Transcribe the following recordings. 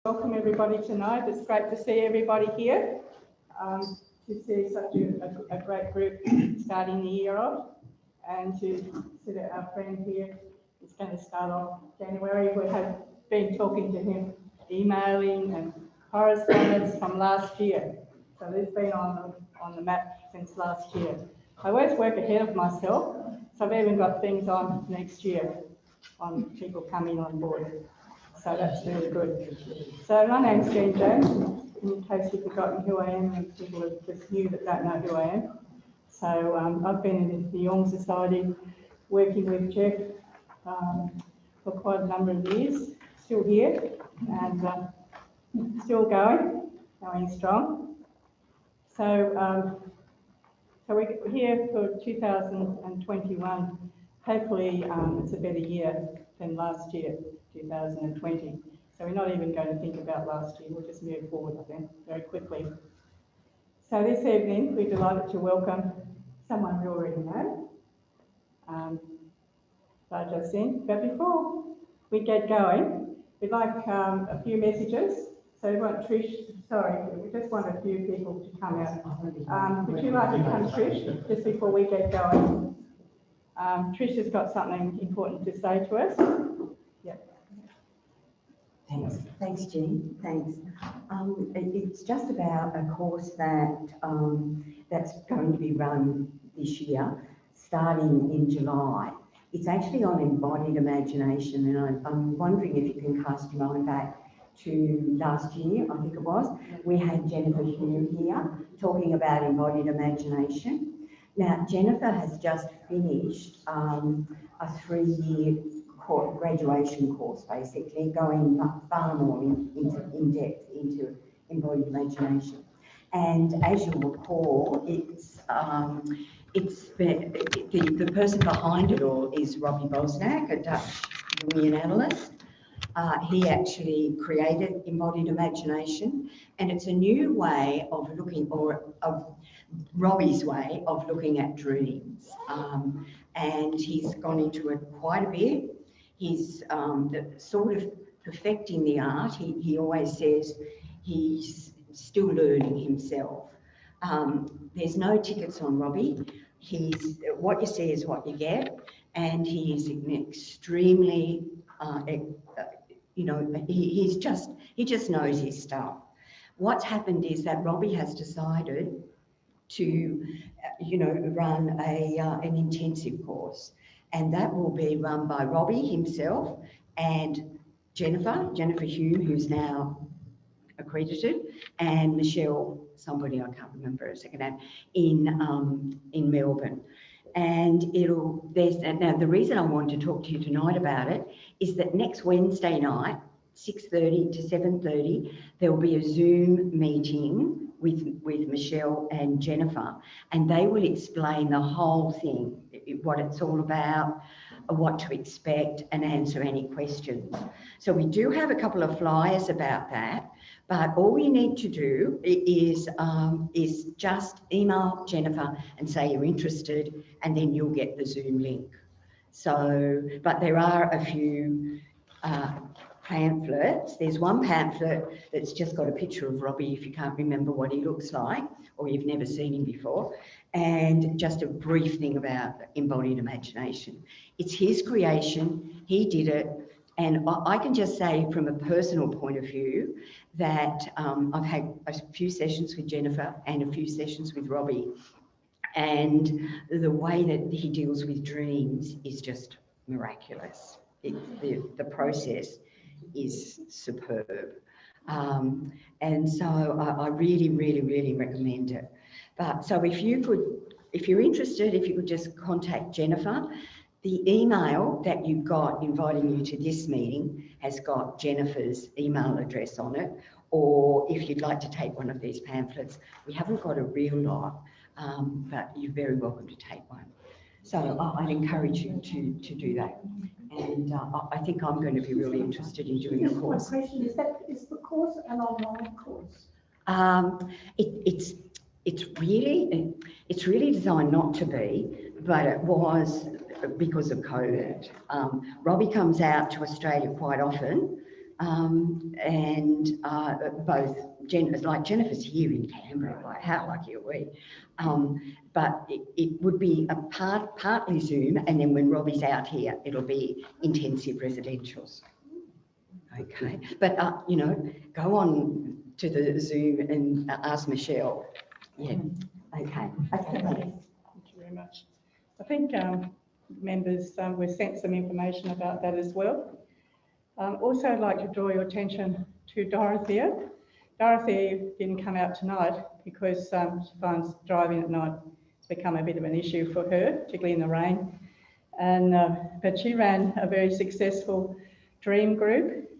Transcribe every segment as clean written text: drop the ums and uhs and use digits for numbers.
Welcome everybody tonight. It's great to see everybody here, to see such a great group starting the year off, and to see that our friend here is going to start off January. We have been talking to him, emailing and correspondence from last year. So this has been on the map since last year. I always work ahead of myself, so I've even got things on next year on people coming on board. So that's really good. So my name's Jean Jones, in case you've forgotten who I am, and people are just new that don't know who I am. So I've been in the Jung Society working with Jeff for quite a number of years, still here, and still going strong. So we're here for 2021. Hopefully it's a better year than last year, 2020. So we're not even going to think about last year, we'll just move forward then very quickly. So this evening, we're delighted to welcome someone we already know, Rajiv Singh. But before we get going, we'd like a few messages. So we want Trish, sorry, we just want a few people to come out. Would you like to come, Trish, just before we get going? Trish has got something important to say to us. Yep. Thanks, Jean. Thanks. It's just about a course that that's going to be run this year, starting in July. It's actually on embodied imagination, and I'm wondering if you can cast your mind back to last year, I think it was. We had Jennifer Hume here talking about embodied imagination. Now, Jennifer has just finished a 3-year graduation course, basically, going far more in depth into embodied imagination. And as you recall, the person behind it all is Robbie Badenoch, a Dutch Jungian analyst. He actually created embodied imagination, and it's a new way of looking, or of Robbie's way of looking at dreams. And he's gone into it quite a bit. He's sort of perfecting the art. He always says he's still learning himself. There's no tickets on Robbie. He's what you see is what you get, and he is an extremely, he just knows his stuff. What's happened is that Robbie has decided to, run an intensive course, and that will be run by Robbie himself and Jennifer Hume, who's now accredited, and Michelle, somebody I can't remember a second name, in Melbourne. And now the reason I want to talk to you tonight about it is that next Wednesday night, 6:30 to 7:30, there will be a Zoom meeting with Michelle and Jennifer, and they will explain the whole thing, what it's all about, what to expect, and answer any questions. So we do have a couple of flyers about that, but all you need to do is just email Jennifer and say you're interested, and then you'll get the Zoom link. So, but there are a few pamphlets. There's one pamphlet that's just got a picture of Robbie, if you can't remember what he looks like, or you've never seen him before, and just a brief thing about embodied imagination. It's his creation, he did it, and I can just say from a personal point of view that I've had a few sessions with Jennifer and a few sessions with Robbie, and the way that he deals with dreams is just miraculous. The process is superb. And so I really, really, really recommend it. But so if you're interested, if you could just contact Jennifer. The email that you got inviting you to this meeting has got Jennifer's email address on it, or if you'd like to take one of these pamphlets, we haven't got a real lot, but you're very welcome to take one. So I'd encourage you to do that. And I think I'm going to be really interested in doing a course. My question is the course an online course? It's really designed not to be, but it was because of COVID. Robbie comes out to Australia quite often both, like Jennifer's here in Canberra, like how lucky are we? But it would be a partly Zoom, and then when Robbie's out here, it'll be intensive residentials. Okay, but you know, go on to the Zoom and ask Michelle. Yeah, okay. Thank you very much. I think members were sent some information about that as well. Also, I'd like to draw your attention to Dorothea. Dorothea didn't come out tonight because she finds driving at night has become a bit of an issue for her, particularly in the rain. And but she ran a very successful dream group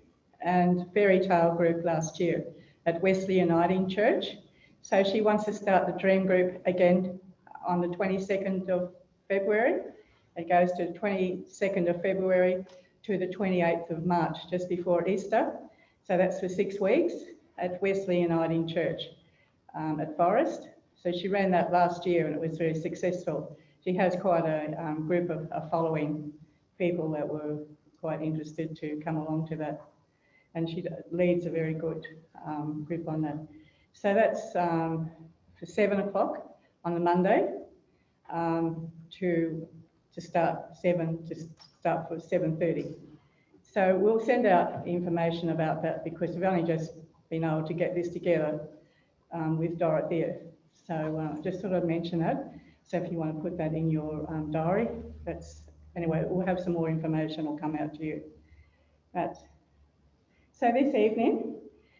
and fairy tale group last year at Wesley Uniting Church. So she wants to start the dream group again on the 22nd of February. It goes to the 22nd of February to the 28th of March, just before Easter. So that's for 6 weeks at Wesley Uniting Church at Forest. So she ran that last year and it was very successful. She has quite a group of following people that were quite interested to come along to that. And she leads a very good group on that. So that's for 7 o'clock on the Monday to start for 7:30. So we'll send out information about that because we've only just been able to get this together with Dorothea. So just thought I'd mention that. So if you want to put that in your diary, anyway, we'll have some more information will come out to you. So this evening,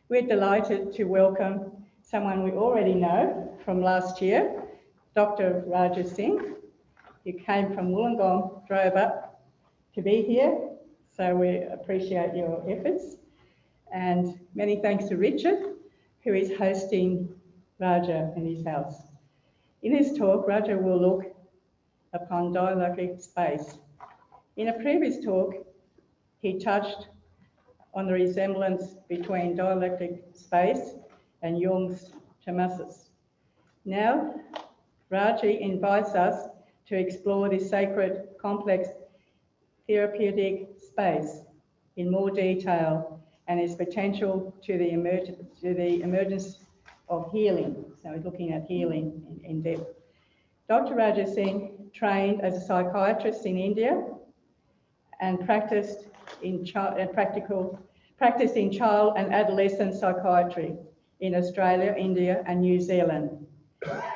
we're delighted to welcome someone we already know from last year, Dr. Rajiv Singh, who came from Wollongong, drove up to be here. So we appreciate your efforts. And many thanks to Richard, who is hosting Raja in his house. In his talk, Raja will look upon dialogic space. In a previous talk, he touched on the resemblance between dialectic space and Jung's Temenos. Now, Raji invites us to explore this sacred, complex, therapeutic space in more detail and its potential to the emergence of healing. So we're looking at healing in depth. Dr. Rajiv Singh trained as a psychiatrist in India and practiced in child and adolescent psychiatry in Australia, India, and New Zealand.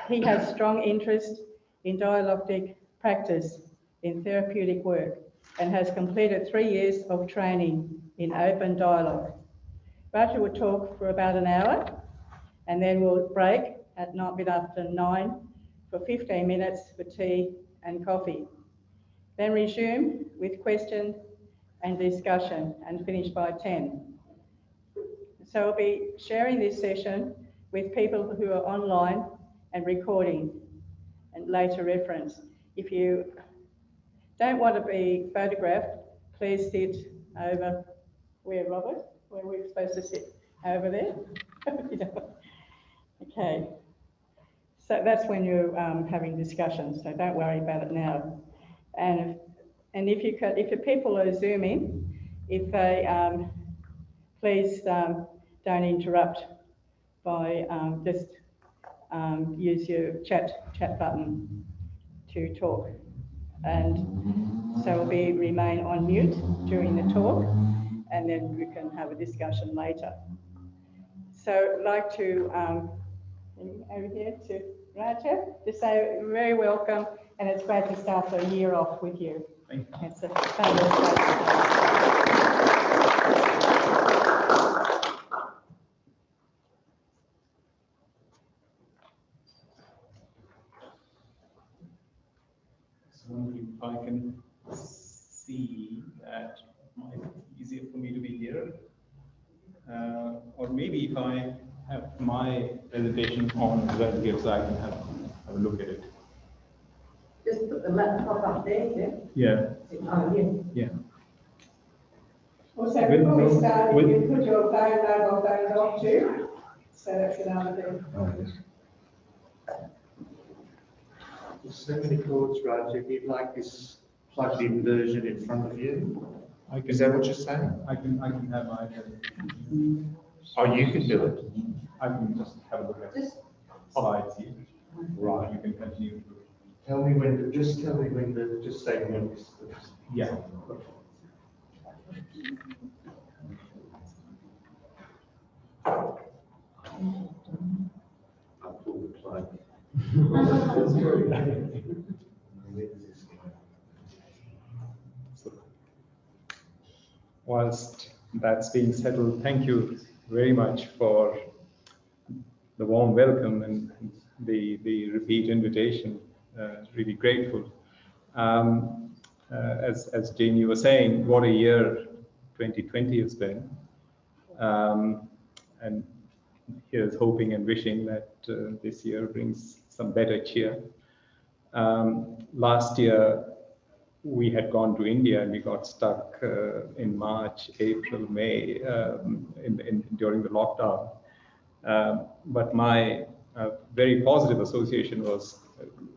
He has strong interest in dialogic practice in therapeutic work and has completed 3 years of training in open dialogue. Raja will talk for about an hour and then we'll break at a bit after 9 for 15 minutes for tea and coffee. Then resume with question and discussion and finish by 10. So I'll be sharing this session with people who are online and recording and later reference. If you don't want to be photographed, please sit over where, Robert? Where we're supposed to sit? Over there? Okay. So that's when you're having discussions, so don't worry about it now. And if the people are Zooming, if they please don't interrupt by just use your chat button to talk. And so we'll remain on mute during the talk, and then we can have a discussion later. So I'd like to, over here to Raja, to say very welcome, and it's great to start the year off with you. Thank you. It's a fabulous place. If I can see that it might be easier for me to be here. Or maybe if I have my presentation on Wegerif, so I can have a look at it. Just put the laptop up there, yeah? Yeah. Oh, yeah. Yeah. Also, before we start, you can put your phone, mobile phones off too. So that's another thing. Oh, yes. There's so many chords, Raj, if you'd like this plugged-in version in front of you. Is that what you're saying? I can have my presentation. Oh, you can do it. I can just have a look at slides here. Right. You can continue. Tell me when, just tell me when, just say when. Yeah. I'll pull the plug. So, whilst that's being settled, thank you very much for the warm welcome and the repeat invitation. Really grateful. As Jane, you were saying, what a year 2020 has been. And here's hoping and wishing that this year brings some better cheer. Last year, we had gone to India and we got stuck in March, April, May during the lockdown. But my very positive association was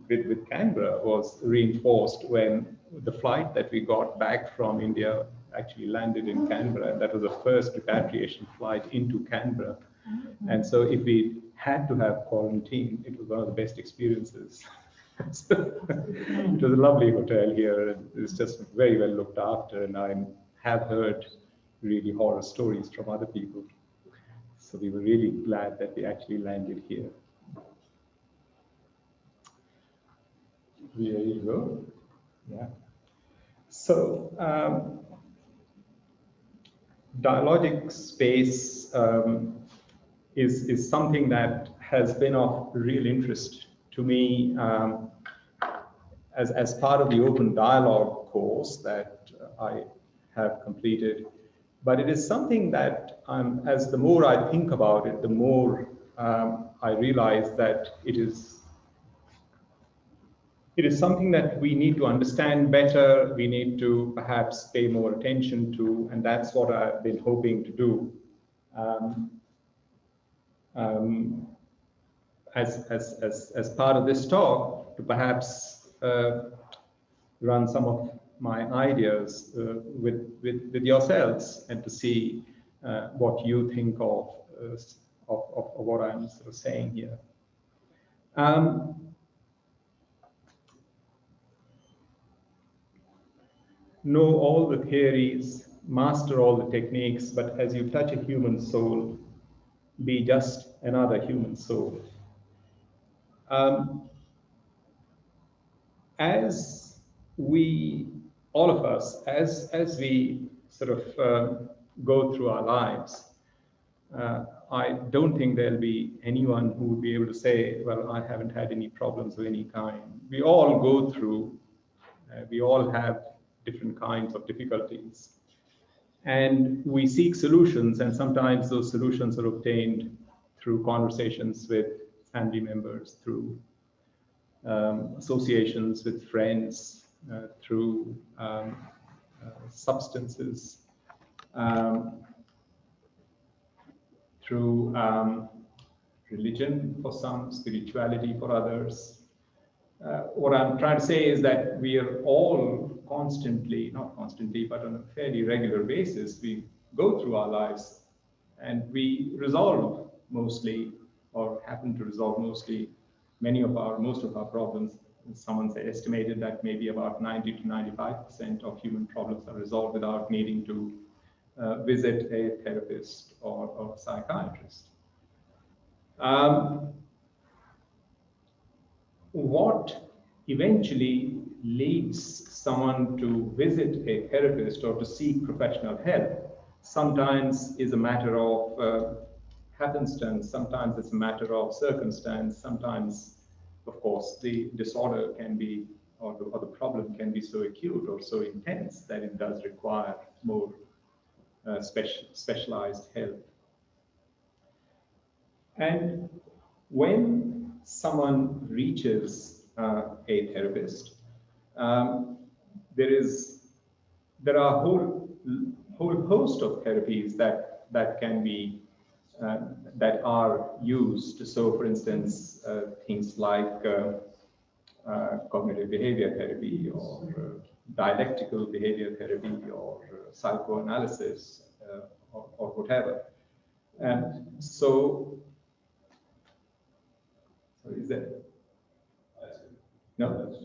with Canberra was reinforced when the flight that we got back from India actually landed in Canberra, and that was the first repatriation flight into Canberra. And so if we had to have quarantine, it was one of the best experiences. It was a lovely hotel here, and it's just very well looked after, and I have heard really horror stories from other people. So we were really glad that we actually landed here. There you go. Yeah. So dialogic space is something that has been of real interest to me as part of the open dialogue course that I have completed. But it is something that as the more I think about it, the more I realize that it is something that we need to understand better, we need to perhaps pay more attention to, and that's what I've been hoping to do. As part of this talk, to perhaps run some of my ideas with yourselves and to see what you think of what I'm sort of saying here. Know all the theories, master all the techniques, but as you touch a human soul, be just another human soul. As we, all of us, as we sort of go through our lives, I don't think there'll be anyone who would be able to say, well, I haven't had any problems of any kind. We all go through, we all have different kinds of difficulties. And we seek solutions, and sometimes those solutions are obtained through conversations with family members, through associations with friends, through substances, through religion for some, spirituality for others. What I'm trying to say is that we are all constantly, not constantly, but on a fairly regular basis, we go through our lives and we resolve mostly, or happen to resolve mostly, most of our problems. Someone's estimated that maybe about 90 to 95% of human problems are resolved without needing to visit a therapist or psychiatrist. What eventually leads someone to visit a therapist or to seek professional help sometimes is a matter of happenstance, sometimes it's a matter of circumstance, sometimes, of course, the disorder can be, or the problem can be so acute or so intense that it does require more specialized help. And when someone reaches a therapist, there are a whole host of therapies that can be that are used. So, for instance, things like cognitive behavior therapy or dialectical behavior therapy or psychoanalysis or whatever. And so is that? No?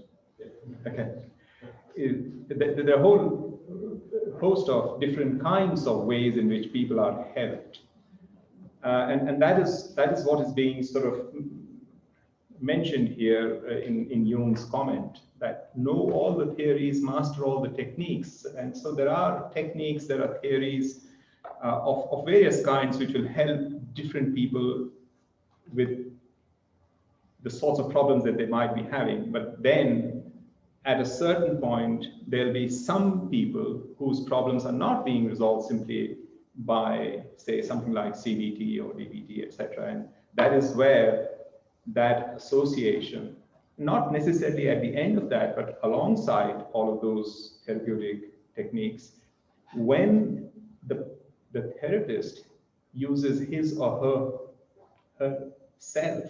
Okay. There are a whole host of different kinds of ways in which people are helped. And that is what is being sort of mentioned here in Jung's comment, that know all the theories, master all the techniques. And so there are techniques, there are theories of various kinds which will help different people with the sorts of problems that they might be having. But then at a certain point, there'll be some people whose problems are not being resolved simply by, say, something like CBT or DBT, etc. And that is where that association, not necessarily at the end of that, but alongside all of those therapeutic techniques, when the therapist uses his or her self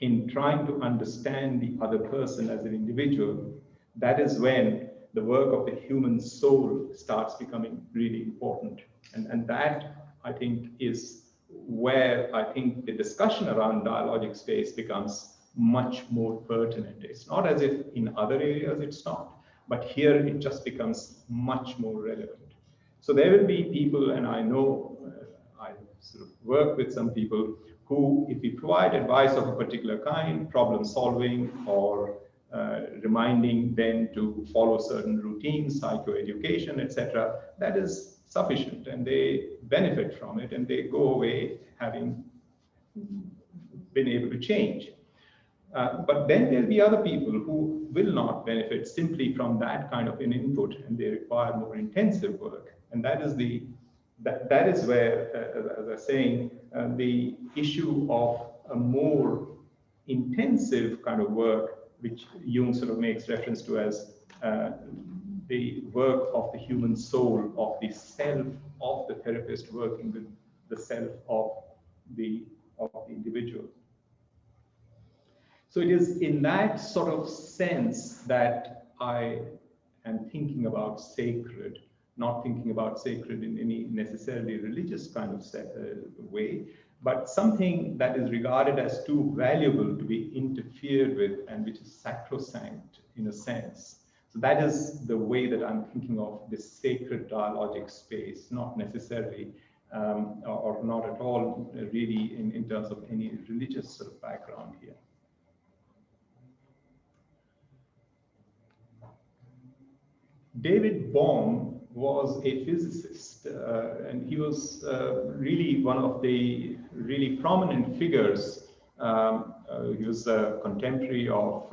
in trying to understand the other person as an individual, that is when the work of the human soul starts becoming really important. And that, I think, is where I think the discussion around dialogic space becomes much more pertinent. It's not as if in other areas it's not, but here it just becomes much more relevant. So there will be people, and I know I sort of work with some people who, if we provide advice of a particular kind, problem solving or reminding them to follow certain routines, psychoeducation, etc., that is sufficient, and they benefit from it, and they go away having been able to change. But then there'll be other people who will not benefit simply from that kind of an input, and they require more intensive work. And that is where, as I was saying, the issue of a more intensive kind of work, which Jung sort of makes reference to as the work of the human soul, of the self of the therapist working with the self of the individual. So it is in that sort of sense that I am thinking about sacred, not thinking about sacred in any necessarily religious kind of way, but something that is regarded as too valuable to be interfered with and which is sacrosanct in a sense. So that is the way that I'm thinking of this sacred dialogic space, not necessarily or not at all really in terms of any religious sort of background here. David Bohm was a physicist, and he was really one of the really prominent figures. He was a contemporary of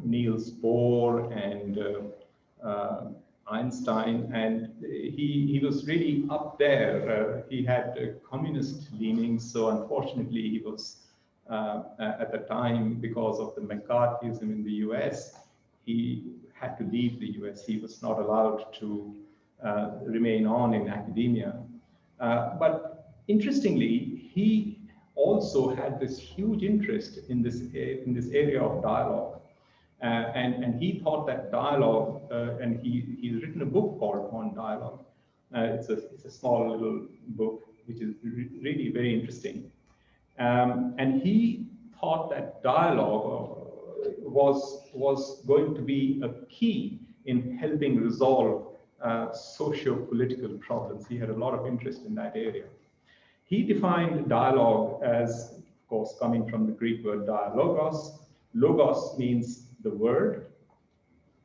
Niels Bohr and Einstein, and he was really up there. He had communist leanings, so unfortunately he was at the time, because of the McCarthyism in the US, he had to leave the US. He was not allowed to remain on in academia. But interestingly, he also had this huge interest in this area of dialogue. And he thought that dialogue, and he's written a book called On Dialogue. It's a small little book, which is really very interesting. And he thought that dialogue was going to be a key in helping resolve socio-political problems. He had a lot of interest in that area. He defined dialogue as, of course, coming from the Greek word dialogos. Logos means the word,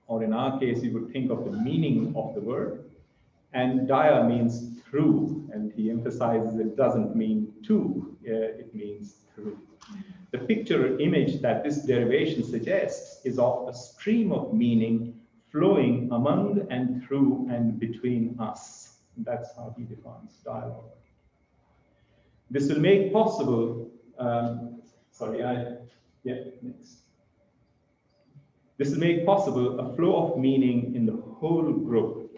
or in our case, you would think of the meaning of the word. And dia means through, and he emphasizes it doesn't mean to, it means through. The picture image that this derivation suggests is of a stream of meaning flowing among and through and between us. That's how he defines dialogue. This will make possible, next. This will make possible a flow of meaning in the whole group,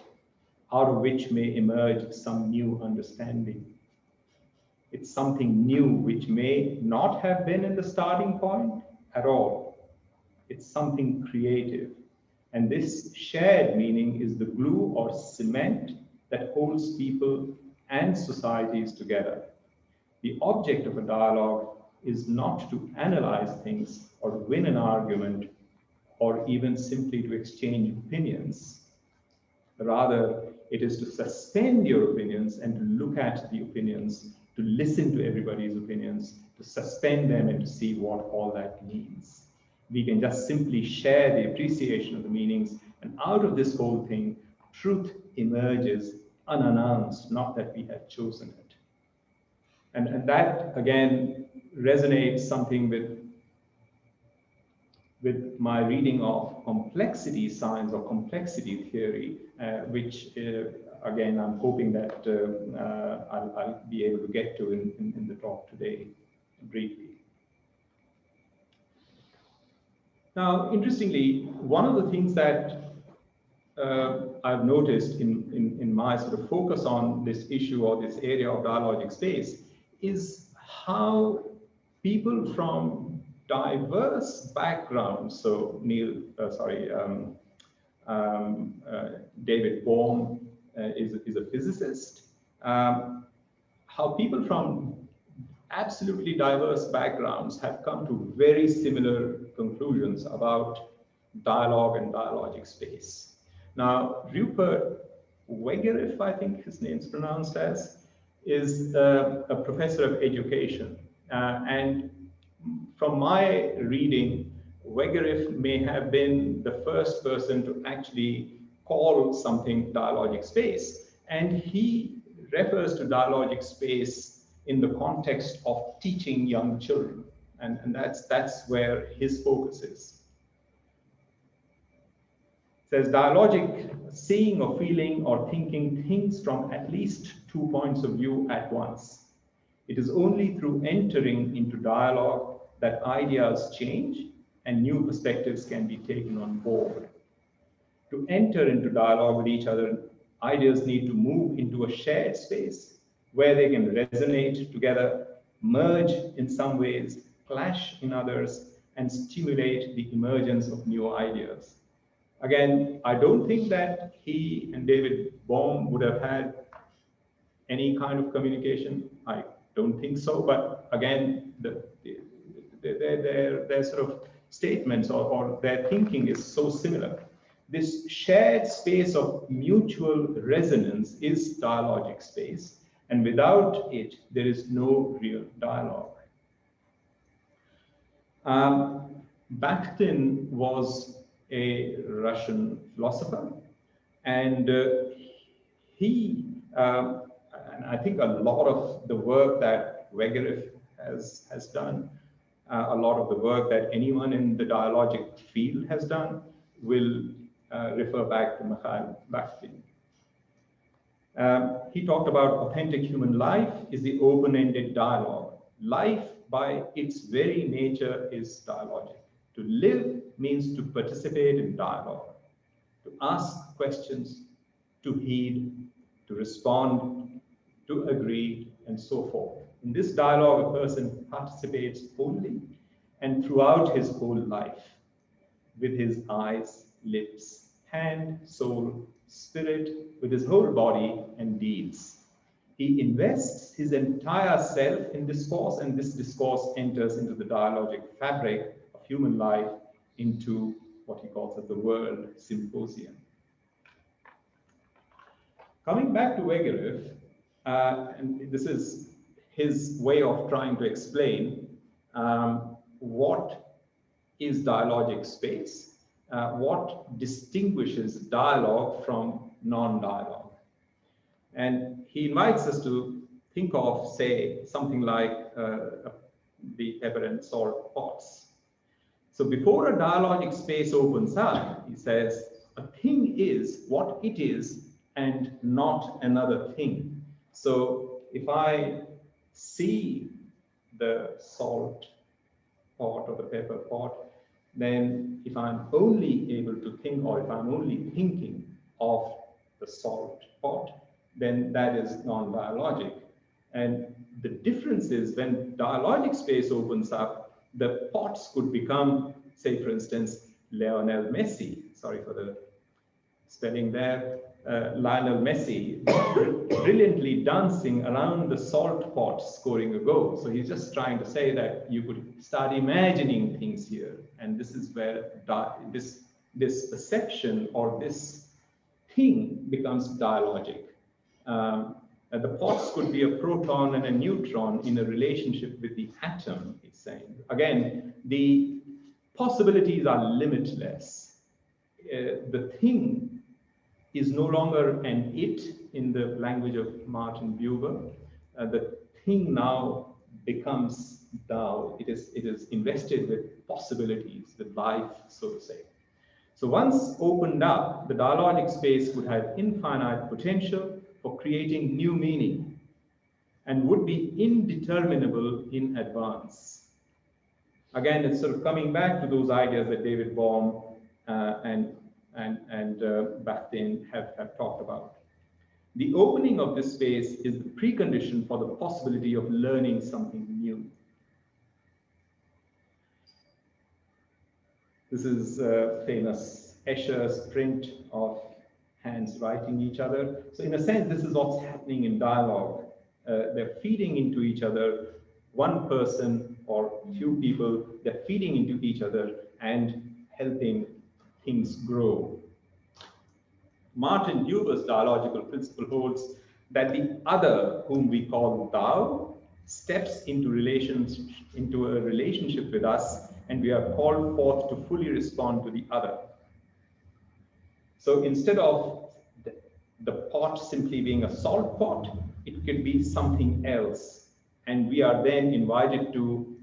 out of which may emerge some new understanding. It's something new which may not have been in the starting point at all. It's something creative. And this shared meaning is the glue or cement that holds people and societies together. The object of a dialogue is not to analyze things or win an argument or even simply to exchange opinions. Rather, it is to suspend your opinions and to look at the opinions, to listen to everybody's opinions, to suspend them and to see what all that means. We can just simply share the appreciation of the meanings, and out of this whole thing, truth emerges unannounced, not that we have chosen it. And that, again, resonates something with my reading of complexity science or complexity theory, which, again, I'm hoping that I'll be able to get to in the talk today, briefly. Now, interestingly, one of the things that I've noticed in my sort of focus on this issue or this area of dialogic space is how people from diverse backgrounds, so David Bohm is a physicist, how people from absolutely diverse backgrounds have come to very similar conclusions about dialogue and dialogic space. Now, Rupert Wegerif, I think his name's pronounced as, is a professor of education. And from my reading, Wegerif may have been the first person to actually call something dialogic space. And he refers to dialogic space in the context of teaching young children. And that's where his focus is. It says dialogic, seeing or feeling or thinking things from at least 2 points of view at once. It is only through entering into dialogue that ideas change and new perspectives can be taken on board. To enter into dialogue with each other, ideas need to move into a shared space where they can resonate together, merge in some ways, clash in others, and stimulate the emergence of new ideas. Again, I don't think that he and David Bohm would have had any kind of communication. I don't think so. But again, their sort of statements or their thinking is so similar. This shared space of mutual resonance is dialogic space. And without it, there is no real dialogue. Bakhtin was a Russian philosopher, and he, and I think a lot of the work that Wegerif has done, a lot of the work that anyone in the dialogic field has done, will refer back to Mikhail Bakhtin. He talked about authentic human life is the open-ended dialogue. Life, by its very nature, is dialogic. To live means to participate in dialogue, to ask questions, to heed, to respond, to agree, and so forth. In this dialogue, a person participates wholly and throughout his whole life, with his eyes, lips, hand, soul, spirit, with his whole body and deeds. He invests his entire self in discourse, and this discourse enters into the dialogic fabric of human life, into what he calls the world symposium. Coming back to Wegerif, and this is his way of trying to explain what is dialogic space, what distinguishes dialogue from non-dialogue. And he invites us to think of, say, something like the pepper and salt pots. So before a dialogic space opens up, he says, a thing is what it is and not another thing. So if I see the salt pot or the pepper pot, then if I'm only able to think, or if I'm only thinking of the salt pot, then that is non-dialogic. And the difference is when dialogic space opens up, the pots could become say, for instance, Lionel Messi, sorry for the spelling there, Lionel Messi, brilliantly dancing around the salt pot scoring a goal. So he's just trying to say that you could start imagining things here. And this is where this perception or this thing becomes dialogic. The pots could be a proton and a neutron in a relationship with the atom, he's saying. Again, the possibilities are limitless. The thing is no longer an it in the language of Martin Buber. The thing now becomes thou. It is invested with possibilities, with life, so to say. So once opened up, the dialogic space would have infinite potential for creating new meaning and would be indeterminable in advance. Again, it's sort of coming back to those ideas that David Bohm and Bakhtin have talked about. The opening of this space is the precondition for the possibility of learning something new. This is famous Escher's print of hands writing each other. So in a sense, this is what's happening in dialogue. They're feeding into each other, one person or few people, they're feeding into each other and helping things grow. Martin Buber's dialogical principle holds that the other, whom we call thou, steps into a relationship with us, and we are called forth to fully respond to the other. So instead of the pot simply being a salt pot, it could be something else. And we are then invited to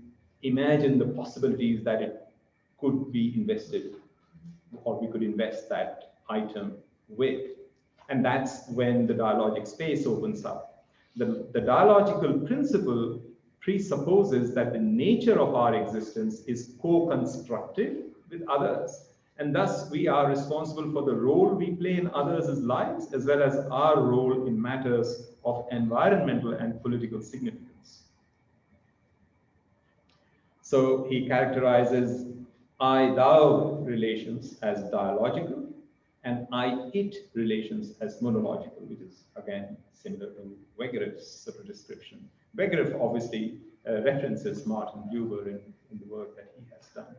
imagine the possibilities that it could be invested, or we could invest that item with. And that's when the dialogic space opens up. The dialogical principle presupposes that the nature of our existence is co-constructive with others, and thus we are responsible for the role we play in others' lives, as well as our role in matters of environmental and political significance. So he characterizes I-thou relations as dialogical and I-it relations as monological, which is again similar to Wegerif's sort of description. Wegerif obviously references Martin Buber in the work that he has done.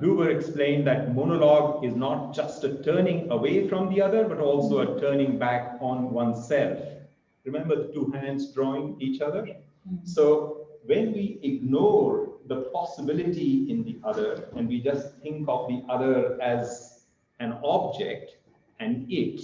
Buber explained that monologue is not just a turning away from the other, but also a turning back on oneself. Remember the two hands drawing each other? So when we ignore the possibility in the other and we just think of the other as an object and it,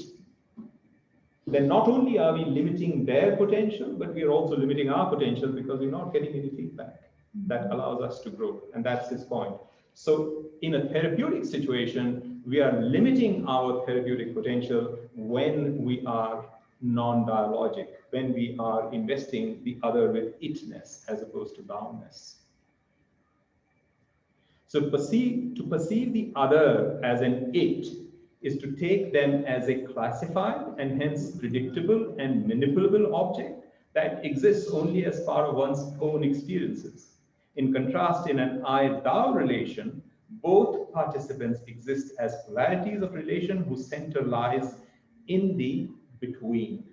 then not only are we limiting their potential, but we are also limiting our potential because we're not getting any feedback that allows us to grow. And that's his point. So in a therapeutic situation, we are limiting our therapeutic potential when we are non-dialogic, when we are investing the other with itness as opposed to thou-ness. So to perceive the other as an it is to take them as a classified and hence predictable and manipulable object that exists only as part of one's own experiences. In contrast, in an I-thou relation, both participants exist as polarities of relation whose center lies in the between.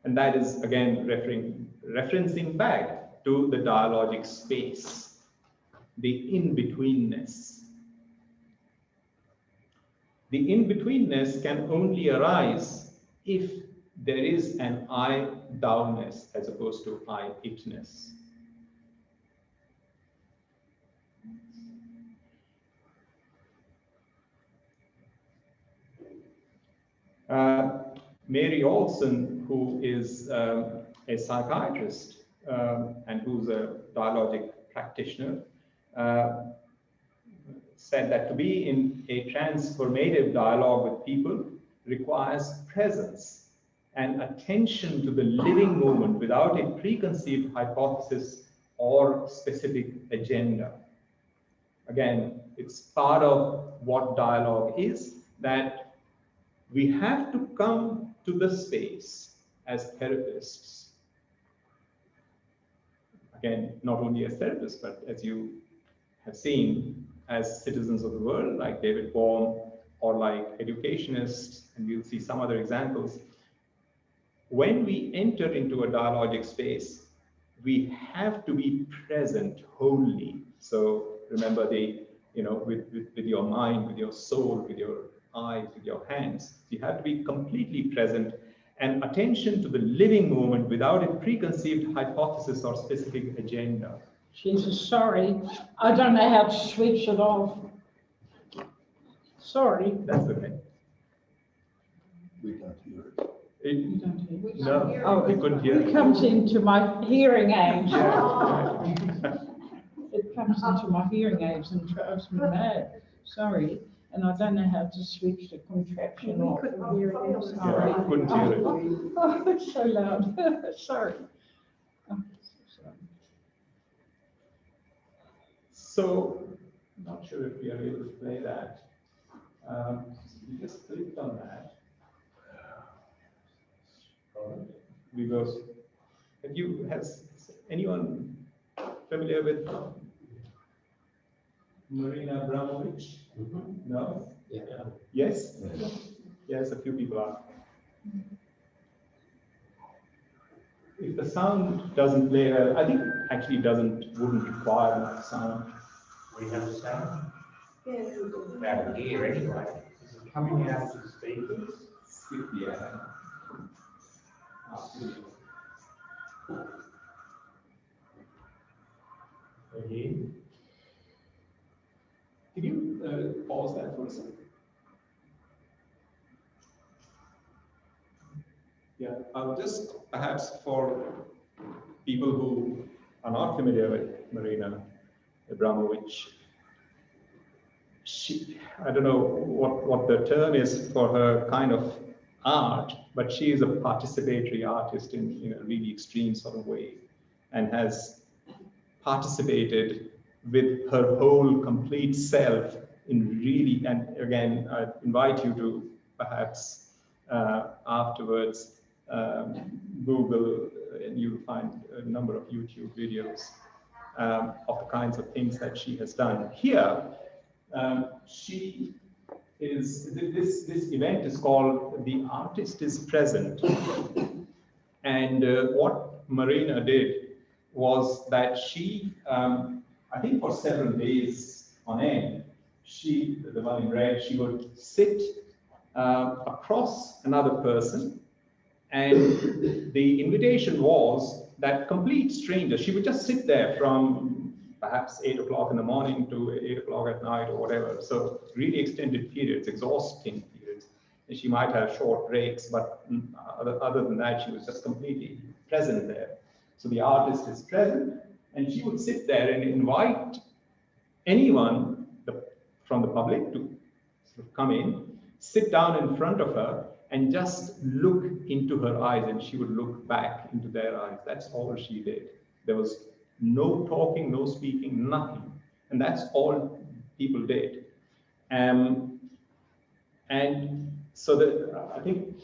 And that is, again, referencing back to the dialogic space, the in-betweenness. The in-betweenness can only arise if there is an I-thou-ness as opposed to I-itness. Mary Olson, who is a psychiatrist and who's a dialogic practitioner, said that to be in a transformative dialogue with people requires presence and attention to the living moment without a preconceived hypothesis or specific agenda. Again, it's part of what dialogue is, that we have to come to the space as therapists. again, not only as therapists, but as you have seen, as citizens of the world, like David Bohm, or like educationists, and we'll see some other examples. When we enter into a dialogic space, we have to be present wholly. So remember with your mind, with your soul, with your eyes, with your hands, you have to be completely present, and attention to the living moment without a preconceived hypothesis or specific agenda. Jesus, sorry, I don't know how to switch it off. Sorry. That's okay. We don't hear it. You don't hear. No, Oh, I couldn't hear. It comes into my hearing aids. Yeah. It comes into my hearing aids and drives me mad. Sorry. And I don't know how to switch the contraption off. Sorry. Yeah, I couldn't hear it. Oh, it's so loud. Sorry. Oh, sorry. So, I'm not sure if we are able to play that. We just clicked on that. Has anyone familiar with Marina Abramovic? No? Yeah. Yes? Yes, a few people are. If the sound doesn't play well, I think actually wouldn't require much sound. We have sound? Out here anyway. Is it coming out of the speakers? Yeah. Again? Can you pause that for a second? Yeah, just perhaps for people who are not familiar with Marina Abramovic, I don't know what the term is for her kind of art, but she is a participatory artist in a really extreme sort of way, and has participated with her whole complete self in really, and again, I invite you to perhaps afterwards Google, and you'll find a number of YouTube videos of the kinds of things that she has done. Here, she is, this event is called The Artist is Present. And what Marina did was that she, I think for several days on end, the one in red, she would sit across another person, and the invitation was that complete stranger, she would just sit there from perhaps 8 o'clock in the morning to 8 o'clock at night or whatever. So really extended periods, exhausting periods. And she might have short breaks, but other than that, she was just completely present there. So the artist is present, and she would sit there and invite anyone from the public to sort of come in, sit down in front of her, and just look into her eyes, and she would look back into their eyes. That's all she did. There was no talking, no speaking, nothing. And that's all people did. And so I think,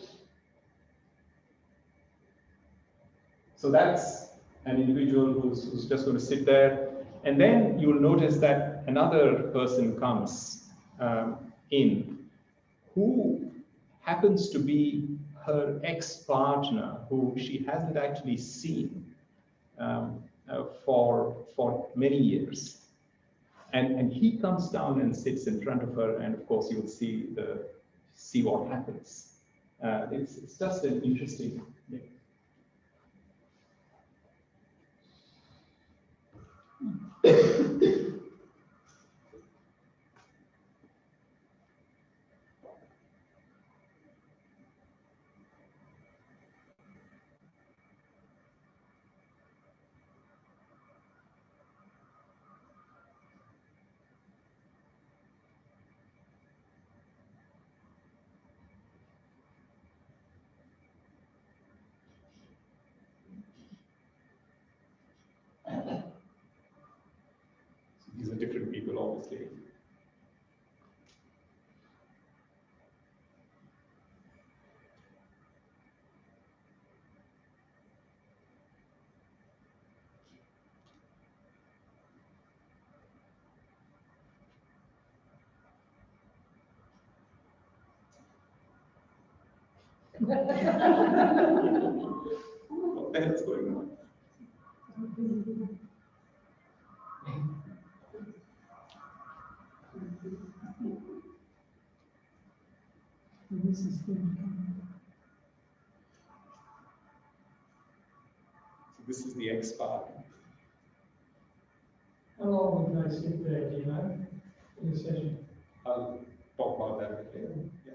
so that's an individual who's just going to sit there. And then you'll notice that another person comes in who happens to be her ex-partner, who she hasn't actually seen for many years. And he comes down and sits in front of her, and of course you'll see what happens. It's just an interesting thing. These are different people, obviously. What the hell's going on? So this is the X part. How long would they sit there, do you know, in the session? I'll talk about that later. Yeah.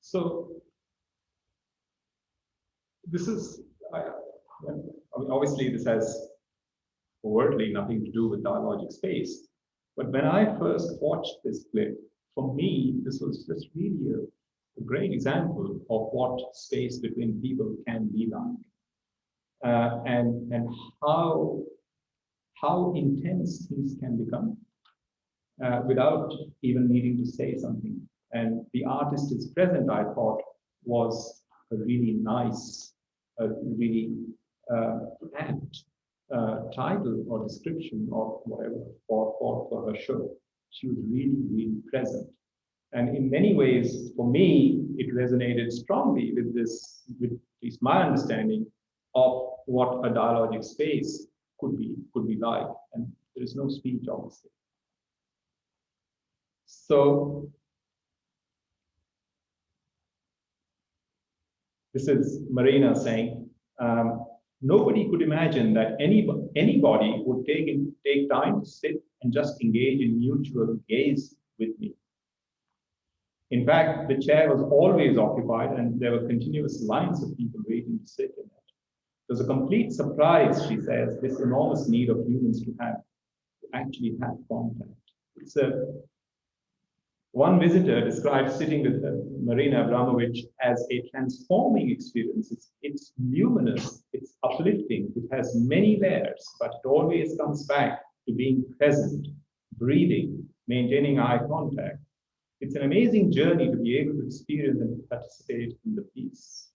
So this is, I mean, obviously this has overtly nothing to do with dialogic space. But when I first watched this clip, for me, this was just really a great example of what space between people can be like, and how intense things can become without even needing to say something. And the artist is present, I thought, was a really nice, really apt title or description of whatever for her show. She was really, really present. And in many ways, for me, it resonated strongly with this, with at least my understanding of what a dialogic space could be like. And there is no speech, obviously. So this is Marina saying, nobody could imagine that anybody would take time to sit and just engage in mutual gaze with me. In fact, the chair was always occupied and there were continuous lines of people waiting to sit in it. It was a complete surprise, she says, this enormous need of humans to actually have contact. It's one visitor described sitting with Marina Abramovic as a transforming experience. It's luminous, it's uplifting, it has many layers, but it always comes back to being present, breathing, maintaining eye contact. It's an amazing journey to be able to experience and participate in the piece.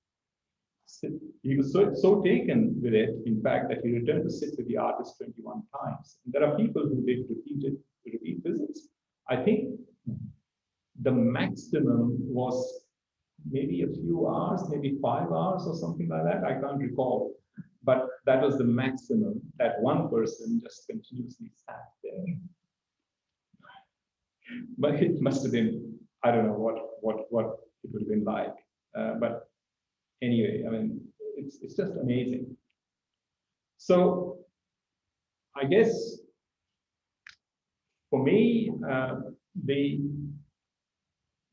He was so taken with it, in fact, that he returned to sit with the artist 21 times. And there are people who did repeat visits. I think the maximum was maybe a few hours, maybe 5 hours or something like that. I can't recall. But that was the maximum that one person just continuously sat there. But it must have been, I don't know what it would have been like. But anyway, I mean, it's just amazing. So I guess for me,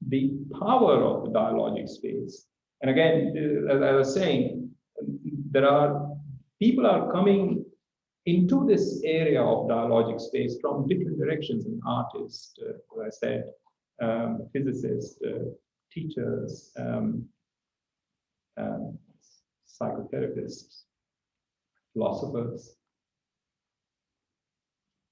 the power of the dialogic space, and again, as I was saying, people are coming into this area of dialogic space from different directions, and artists, as I said, physicists, teachers, psychotherapists, philosophers.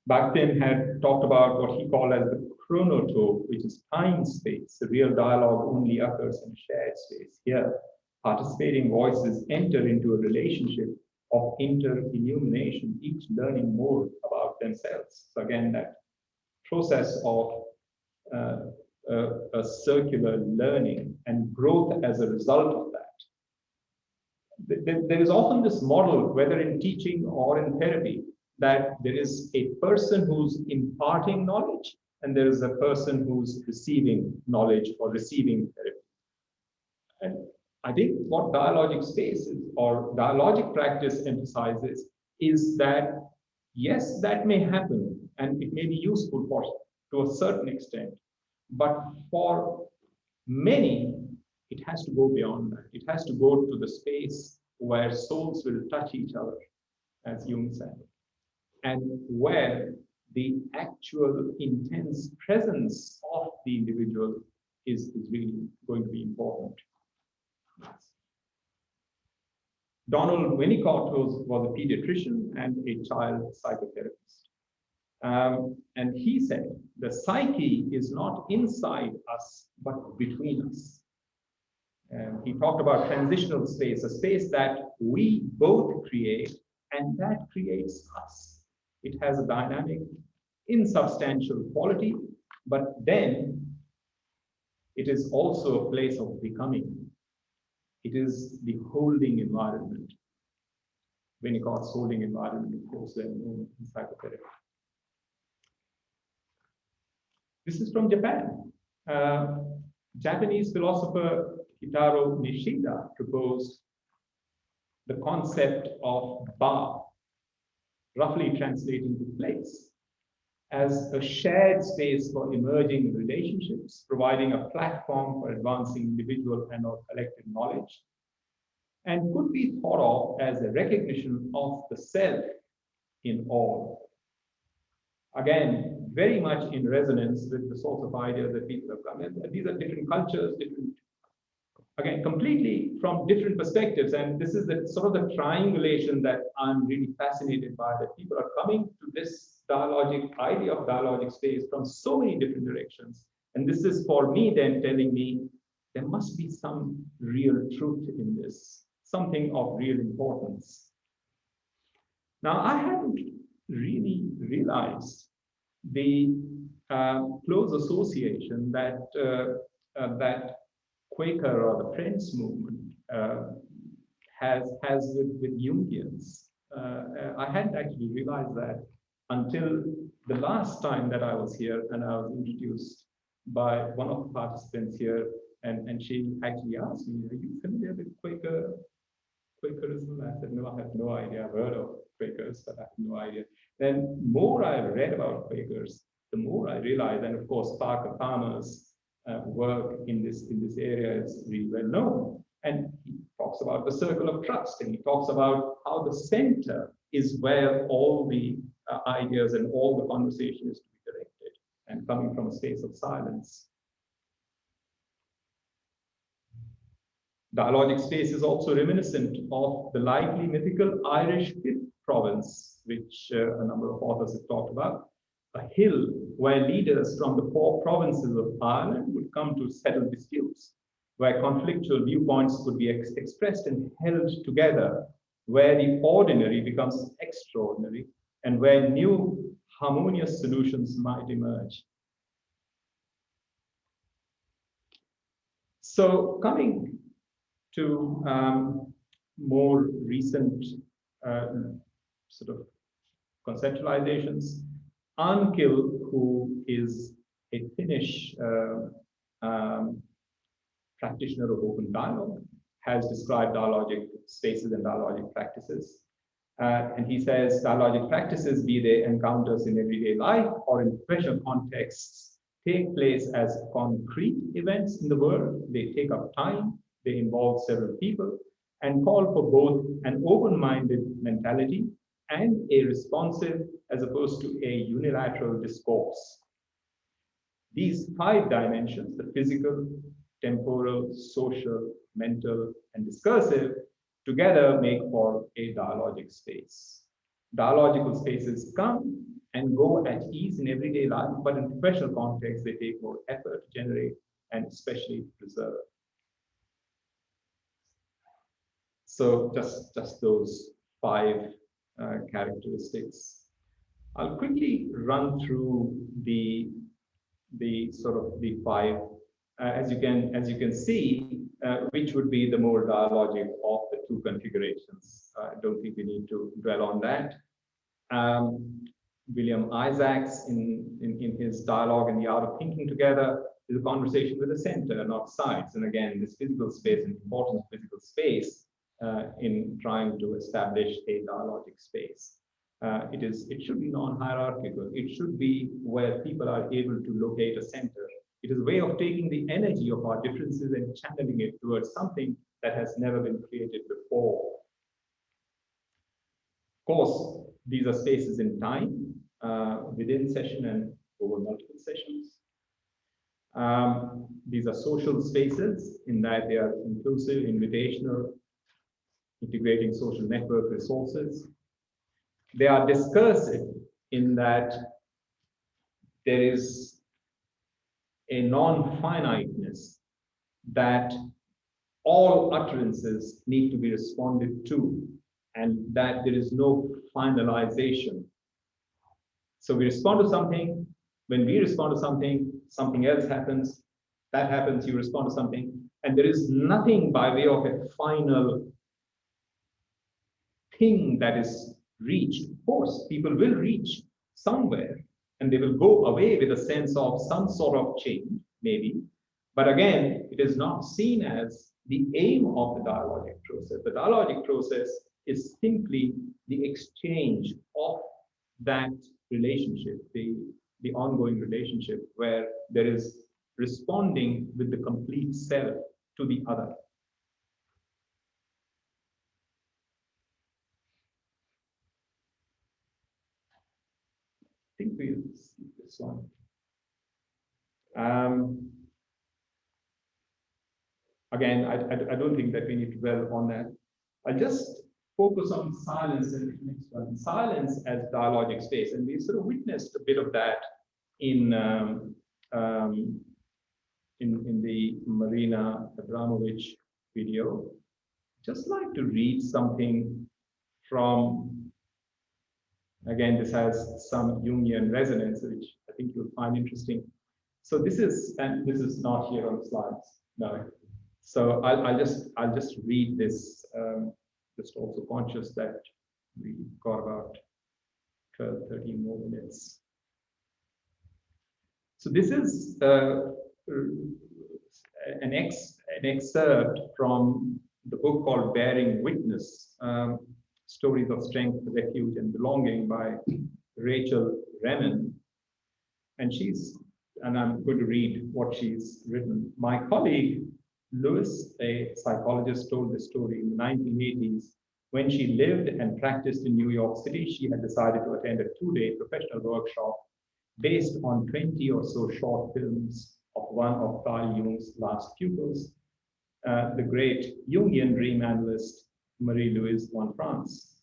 Bakhtin had talked about what he called as the chronotope, which is time space. The real dialogue only occurs in shared space. Here, participating voices enter into a relationship of inter-illumination, each learning more about themselves. So again, that process of a circular learning and growth as a result of that. There is often this model, whether in teaching or in therapy, that there is a person who's imparting knowledge and there is a person who's receiving knowledge or receiving therapy. And I think what dialogic space is, or dialogic practice emphasizes, is that yes, that may happen and it may be useful to a certain extent, but for many, it has to go beyond that. It has to go to the space where souls will touch each other, as Jung said, and where the actual intense presence of the individual is really going to be important. Donald Winnicott was a pediatrician and a child psychotherapist. And he said, the psyche is not inside us, but between us. He talked about transitional space, a space that we both create and that creates us. It has a dynamic, insubstantial quality, but then it is also a place of becoming. It is the holding environment. Winnicott's holding environment, of course, well known in psychotherapy. This is from Japan. Japanese philosopher Kitaro Nishida proposed the concept of ba, roughly translating to place, as a shared space for emerging relationships, providing a platform for advancing individual and or collective knowledge, and could be thought of as a recognition of the self in all. Again, very much in resonance with the sorts of ideas that people have come in. These are different cultures, again, completely from different perspectives. And this is the sort of the triangulation that I'm really fascinated by, that people are coming to this dialogic idea of dialogic space from so many different directions. And this is for me then telling me there must be some real truth in this, something of real importance. Now, I hadn't really realized the close association that that Quaker or the Friends movement has with Jungians. I hadn't actually realized that until the last time that I was here, and I was introduced by one of the participants here, and she actually asked me, "Are you familiar with Quakerism?" I said, "No, I have no idea. I've heard of Quakers, but I have no idea." Then more I read about Quakers, the more I realized, and of course Parker Palmer's work in this area is really well known. And he talks about the circle of trust, and he talks about how the center is where all the ideas and all the conversation is to be directed, and coming from a space of silence. Dialogic space is also reminiscent of the likely mythical Irish Fifth Province, which a number of authors have talked about, a hill where leaders from the 4 provinces of Ireland would come to settle disputes, where conflictual viewpoints could be expressed and held together, where the ordinary becomes extraordinary, and where new harmonious solutions might emerge. So coming to more recent sort of conceptualizations, Arnkil, who is a Finnish practitioner of open dialogue, has described dialogic spaces and dialogic practices. And he says dialogic practices, be they encounters in everyday life or in professional contexts, take place as concrete events in the world. They take up time, they involve several people, and call for both an open-minded mentality and a responsive as opposed to a unilateral discourse. These 5 dimensions, the physical, temporal, social, mental, and discursive, together make for a dialogic space. Dialogical spaces come and go at ease in everyday life, but in professional contexts, they take more effort to generate and especially preserve. So just those 5 characteristics. I'll quickly run through the sort of the 5, as you can see, which would be the more dialogic of the 2 configurations. I don't think we need to dwell on that. William Isaacs, in his dialogue and the art of thinking together, is a conversation with a center, not sides. And again, this physical space and importance of physical space in trying to establish a dialogic space. It should be non-hierarchical. It should be where people are able to locate a center. It is a way of taking the energy of our differences and channeling it towards something that has never been created before. Of course, these are spaces in time, within session and over multiple sessions. These are social spaces in that they are inclusive, invitational, integrating social network resources. They are discursive in that there is a non-finiteness, that all utterances need to be responded to, and that there is no finalization. So we respond to something. When we respond to something, something else happens. That happens, you respond to something. And there is nothing by way of a final thing that is reached. Of course, people will reach somewhere and they will go away with a sense of some sort of change, maybe. But again, it is not seen as the aim of the dialogic process. The dialogic process is simply the exchange of that relationship, the ongoing relationship where there is responding with the complete self to the other. I think we'll see this one. Again, I don't think that we need to dwell on that. I'll just focus on silence in the next one. Silence as dialogic space, and we sort of witnessed a bit of that in the Marina Abramovic video. Just like to read something from, again, this has some Jungian resonance, which I think you'll find interesting. So this is, and this is not here on the slides, no. So I'll just read this, just also conscious that we got about 12, 13 more minutes. So this is an excerpt from the book called Bearing Witness, Stories of Strength, Refuge, and Belonging by Rachel Remen. And I'm going to read what she's written. My colleague, Lewis, a psychologist, told the story in the 1980s. When she lived and practiced in New York City, she had decided to attend a 2-day professional workshop based on 20 or so short films of one of Carl Jung's last pupils, the great Jungian dream analyst, Marie-Louise von Franz.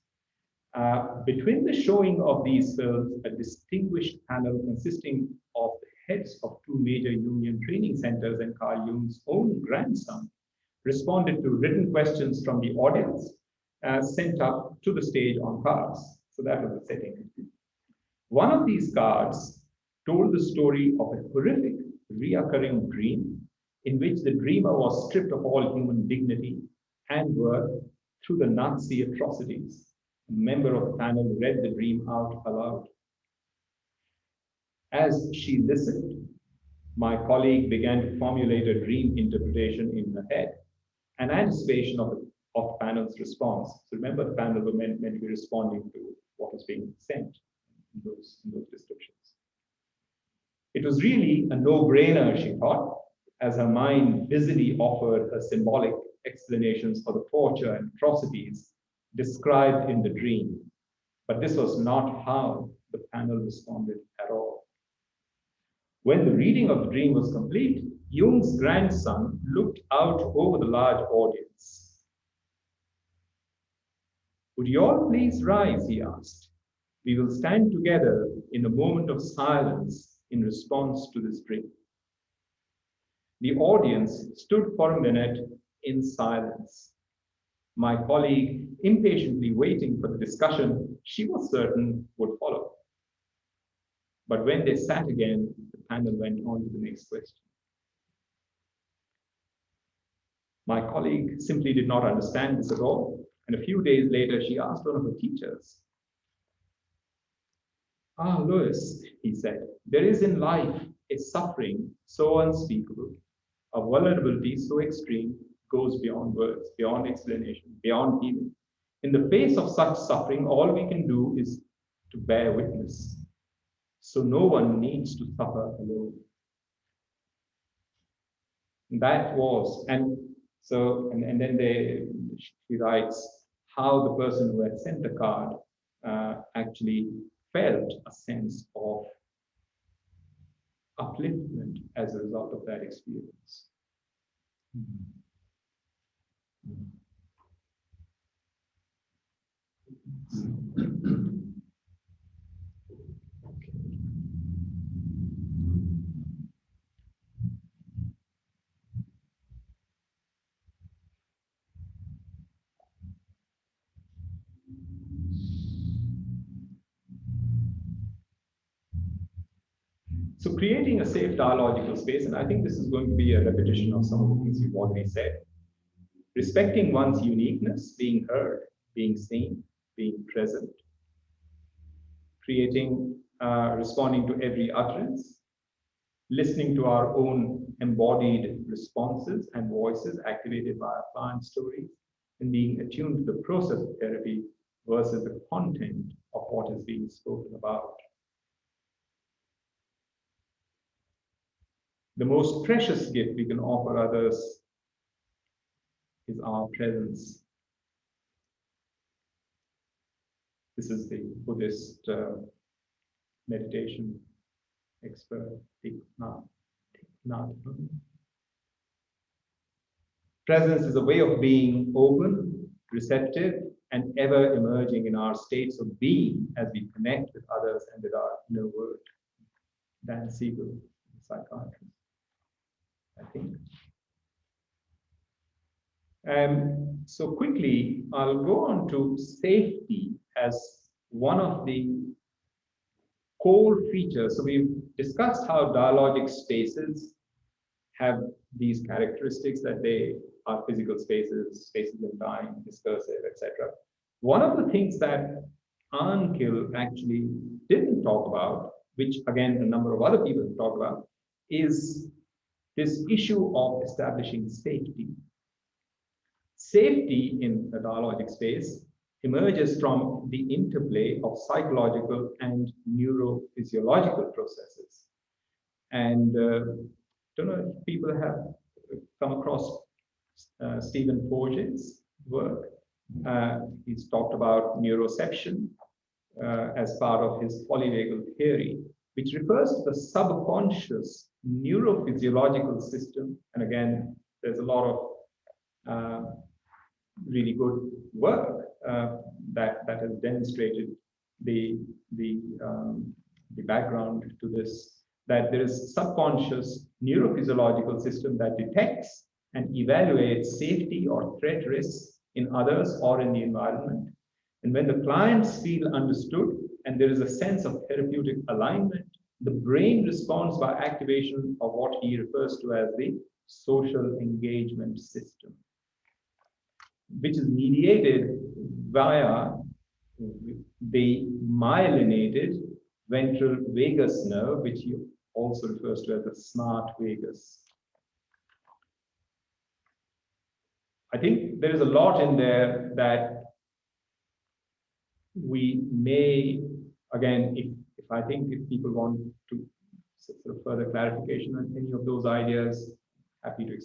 Between the showing of these films, a distinguished panel consisting of the heads of 2 major Jungian training centers and Carl Jung's own grandson responded to written questions from the audience sent up to the stage on cards. So that was the setting. One of these cards told the story of a horrific reoccurring dream in which the dreamer was stripped of all human dignity and worth through the Nazi atrocities. A member of the panel read the dream out aloud. As she listened, My colleague began to formulate a dream interpretation in her head, an anticipation of panel's response. So remember, the panel were meant to be responding to what was being sent in those descriptions. It was really a no-brainer, she thought, as her mind busily offered her symbolic explanations for the torture and atrocities described in the dream. But this was not how the panel responded at all. When the reading of the dream was complete, Jung's grandson looked out over the large audience. "Would you all please rise?" he asked. "We will stand together in a moment of silence in response to this dream." The audience stood for a minute in silence. My colleague, impatiently waiting for the discussion she was certain would follow. But when they sat again, the panel went on to the next question. My colleague simply did not understand this at all, and a few days later she asked one of her teachers. "Ah, Louis," he said, "there is in life a suffering so unspeakable, a vulnerability so extreme, goes beyond words, beyond explanation, beyond healing. In the face of such suffering, all we can do is to bear witness. So no one needs to suffer alone." And that was, and then she writes how the person who had sent the card actually felt a sense of upliftment as a result of that experience. So creating a safe dialogical space, and I think this is going to be a repetition of some of the things we've already said. Respecting one's uniqueness, being heard, being seen, being present. Creating, responding to every utterance. Listening to our own embodied responses and voices activated by our client stories, and being attuned to the process of therapy versus the content of what is being spoken about. The most precious gift we can offer others is our presence. This is the Buddhist meditation expert, Thich Nhat Hanh. Presence is a way of being open, receptive, and ever emerging in our states of being as we connect with others and with our inner world. Dan Siegel, psychiatrist, I think. So quickly, I'll go on to safety as one of the core features. So we've discussed how dialogic spaces have these characteristics, that they are physical spaces, spaces in time, discursive, etc. One of the things that Arnkil actually didn't talk about, which again a number of other people talk about, is this issue of establishing safety. Safety in a dialogic space emerges from the interplay of psychological and neurophysiological processes. And don't know if people have come across Stephen Porges' work. He's talked about neuroception as part of his polyvagal theory, which refers to the subconscious neurophysiological system. And again, there's a lot of really good work that has demonstrated the background to this, that there is a subconscious neurophysiological system that detects and evaluates safety or threat risks in others or in the environment. And when the clients feel understood and there is a sense of therapeutic alignment, the brain responds by activation of what he refers to as the social engagement system, which is mediated via the myelinated ventral vagus nerve, which also refers to as the smart vagus. I think there is a lot in there that we may, again, if I think if people want to sort of further clarification on any of those ideas, happy to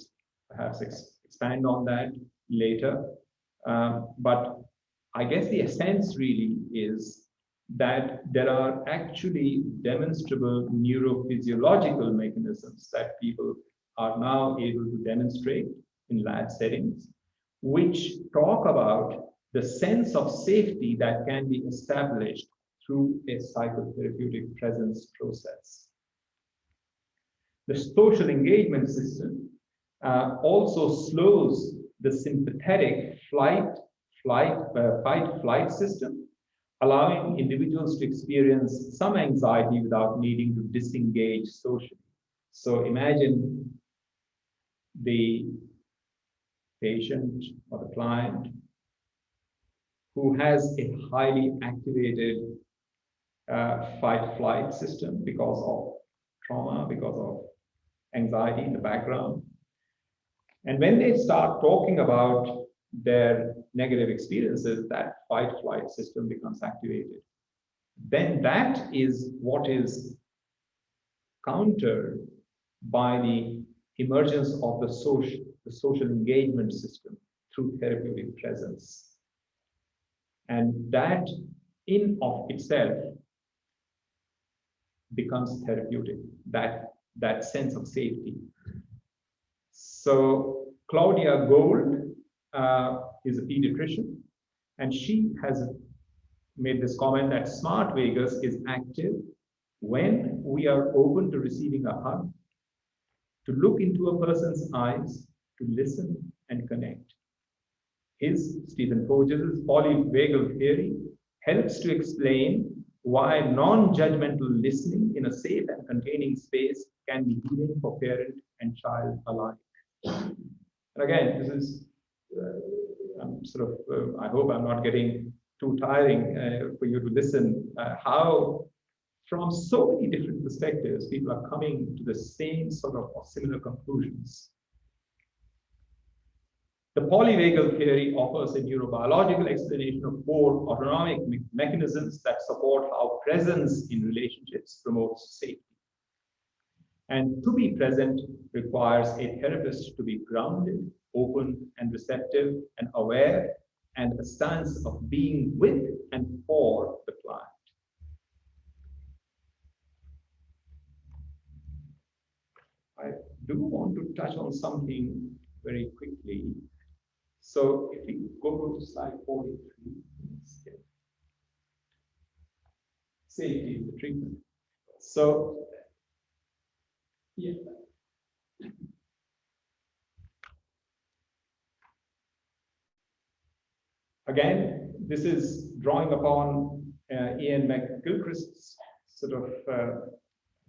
perhaps expand on that later. But I guess the essence really is that there are actually demonstrable neurophysiological mechanisms that people are now able to demonstrate in lab settings, which talk about the sense of safety that can be established through a psychotherapeutic presence process. The social engagement system also slows the sympathetic fight-flight system, allowing individuals to experience some anxiety without needing to disengage socially. So imagine the patient or the client who has a highly activated fight-flight system because of trauma, because of anxiety in the background. And when they start talking about their negative experiences, that fight-flight system becomes activated. Then that is what is countered by the emergence of the social engagement system through therapeutic presence. And that in of itself becomes therapeutic, that sense of safety. So Claudia Gold is a pediatrician, and she has made this comment that smart vagus is active when we are open to receiving a hug, to look into a person's eyes, to listen and connect. Stephen Porges' Polyvagal theory helps to explain why non-judgmental listening in a safe and containing space can be healing for parent and child alike. And again, this is I hope I'm not getting too tiring for you to listen, how from so many different perspectives, people are coming to the same sort of or similar conclusions. The polyvagal theory offers a neurobiological explanation of 4 autonomic mechanisms that support how presence in relationships promotes safety. And to be present requires a therapist to be grounded, open and receptive and aware, and a stance of being with and for the client. I do want to touch on something very quickly. So if we go to slide 43, safety in the treatment. So, yeah. Again, this is drawing upon Ian McGilchrist's sort of,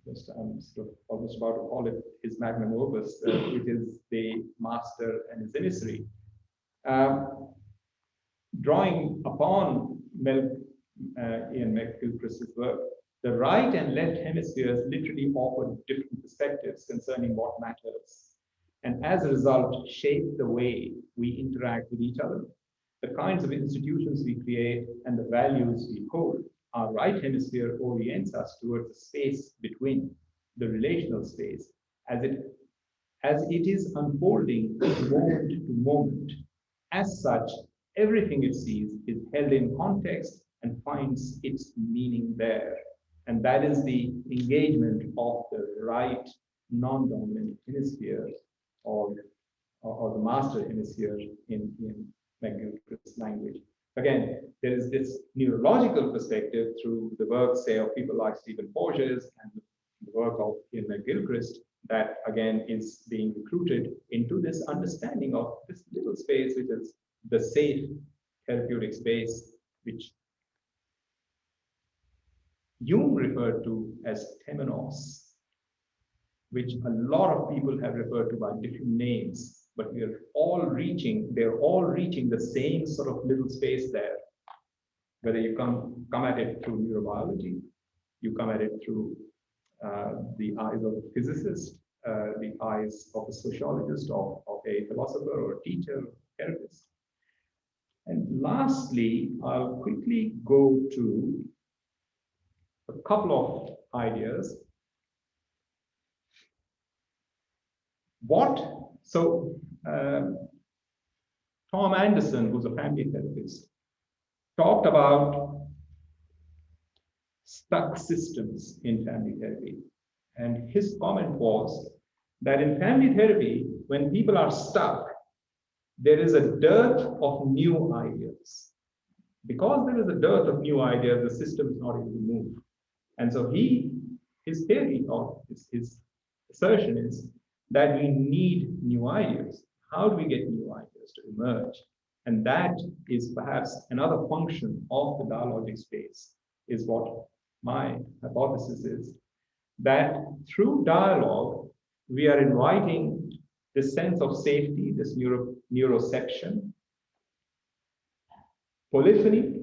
I'm sort of almost about to call it his magnum opus, which is the Master and His Emissary. Drawing upon Ian McGilchrist's work, the right and left hemispheres literally offer different perspectives concerning what matters, and as a result, shape the way we interact with each other, the kinds of institutions we create, and the values we hold. Our right hemisphere orients us towards the space between, the relational space, as it is unfolding moment to moment. As such, everything it sees is held in context and finds its meaning there. And that is the engagement of the right non-dominant hemisphere or the master hemisphere in McGilchrist's language. Again, there is this neurological perspective through the work, say, of people like Stephen Porges and the work of Ian McGilchrist that, again, is being recruited into this understanding of this little space, which is the safe therapeutic space, which Jung referred to as Temenos, which a lot of people have referred to by different names, but they're all reaching the same sort of little space there. Whether you come at it through neurobiology, you come at it through the eyes of a physicist, the eyes of a sociologist, of a philosopher or a teacher, therapist. And lastly, I'll quickly go to a couple of ideas. Tom Anderson, who's a family therapist, talked about stuck systems in family therapy. And his comment was that in family therapy, when people are stuck, there is a dearth of new ideas. Because there is a dearth of new ideas, the system is not able to move. And so his theory or his assertion is that we need new ideas. How do we get new ideas to emerge? And that is perhaps another function of the dialogic space, is what my hypothesis is, that through dialogue, we are inviting this sense of safety, this neuroception, polyphony,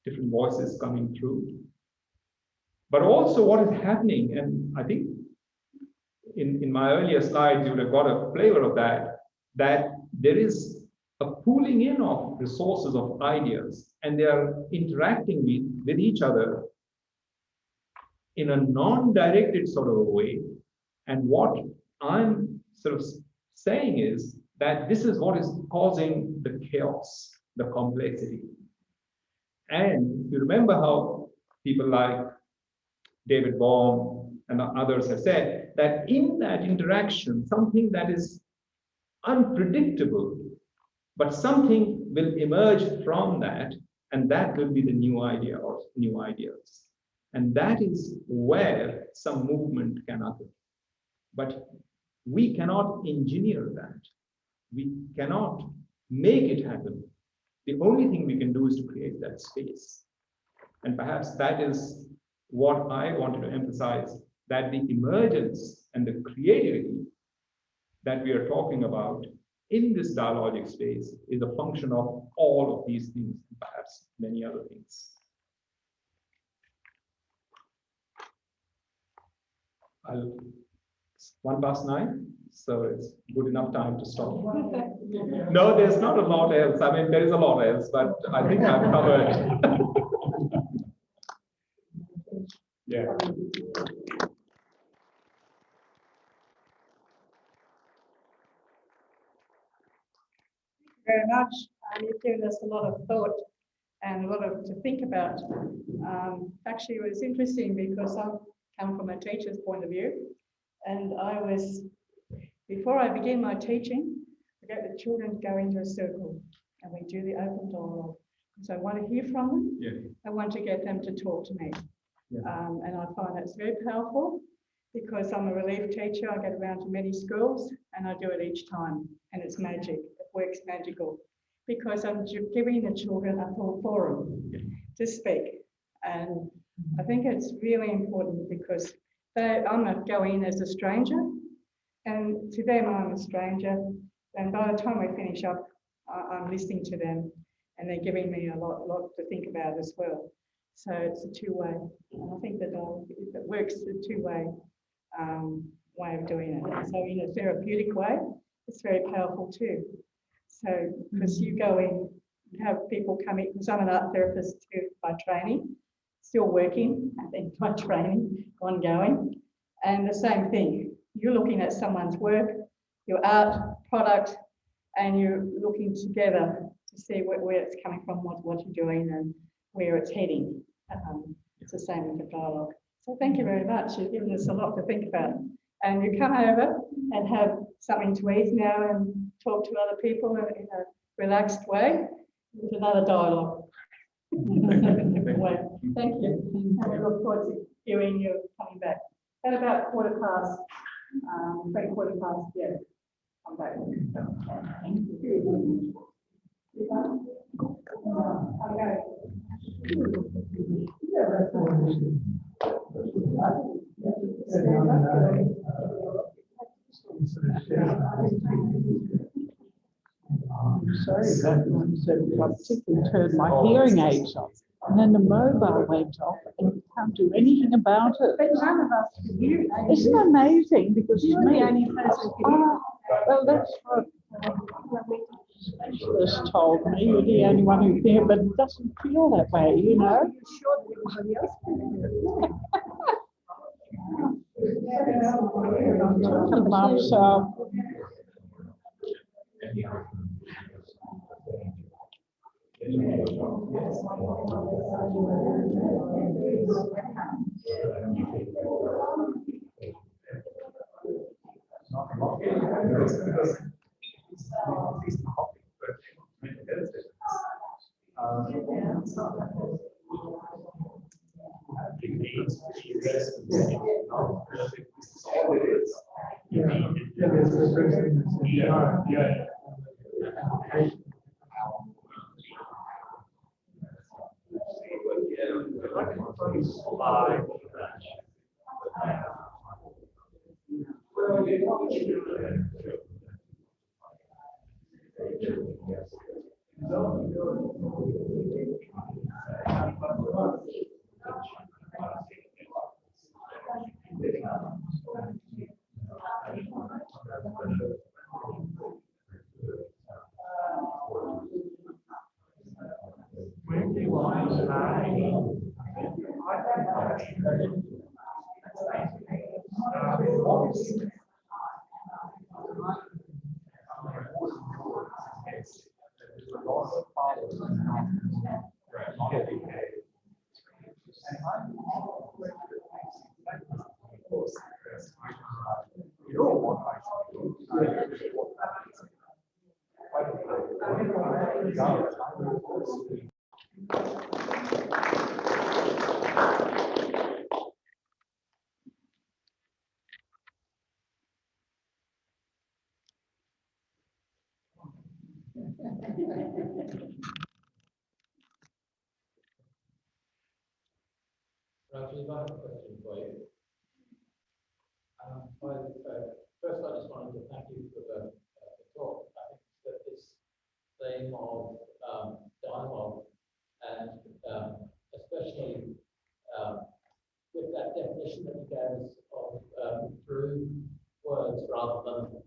different voices coming through, but also what is happening, and I think in my earlier slides, you would have got a flavor of that, that there is a pooling in of resources of ideas, and they are interacting with each other in a non-directed sort of a way. And what I'm sort of saying is that this is what is causing the chaos, the complexity. And you remember how people like David Bohm and others have said that in that interaction, something that is unpredictable, but something will emerge from that, and that will be the new idea or new ideas. And that is where some movement can happen. But we cannot engineer that. We cannot make it happen. The only thing we can do is to create that space. And perhaps that is what I wanted to emphasize, that the emergence and the creativity that we are talking about in this dialogic space is a function of all of these things, and perhaps many other things. It's 9:01, so it's good enough time to stop. No, there's not a lot else. I mean, there is a lot else, but I think I've covered. Yeah. Very much. You've given us a lot of thought and a lot to think about. Actually, it was interesting because I come from a teacher's point of view, and before I begin my teaching, I get the children to go into a circle and we do the open dialogue. So I want to hear from them. Yeah. I want to get them to talk to me. Yeah. And I find that's very powerful because I'm a relief teacher. I get around to many schools and I do it each time, and it's magic. It works magical because I'm giving the children a full forum to speak. And I think it's really important because I'm not going as a stranger, and to them I'm a stranger. And by the time we finish up, I'm listening to them, and they're giving me a lot to think about as well. So it's a two-way, and I think that it works the two-way way of doing it. So in a therapeutic way, it's very powerful too. So because you go in, you have people come in, because I'm an art therapist too by training, still working, I think by training, ongoing. And the same thing, you're looking at someone's work, your art product, and you're looking together to see where it's coming from, what you're doing and where it's heading. It's the same with the dialogue. So thank you very much. You've given us a lot to think about. And you come over and have something to eat now and talk to other people in a relaxed way with another dialogue. Way. Thank you. And we look forward to hearing you coming back. At about 3:15, yeah, come back. Thank you. I'm sorry, that one said I particularly turned my hearing aids off. And then the mobile went off and you can't do anything about it. But none of us could hear it. Isn't it amazing? Because You're to me, the only person who could hear well, that's what specialist told me. You're the only one who can hear, but it doesn't feel that way, you know? You're sure that everybody else can hear it. Talking about Rajiv, I have a question for you. First, I just wanted to thank you for the talk. I think that this theme of dialogue and especially with that definition that you gave us of through words rather than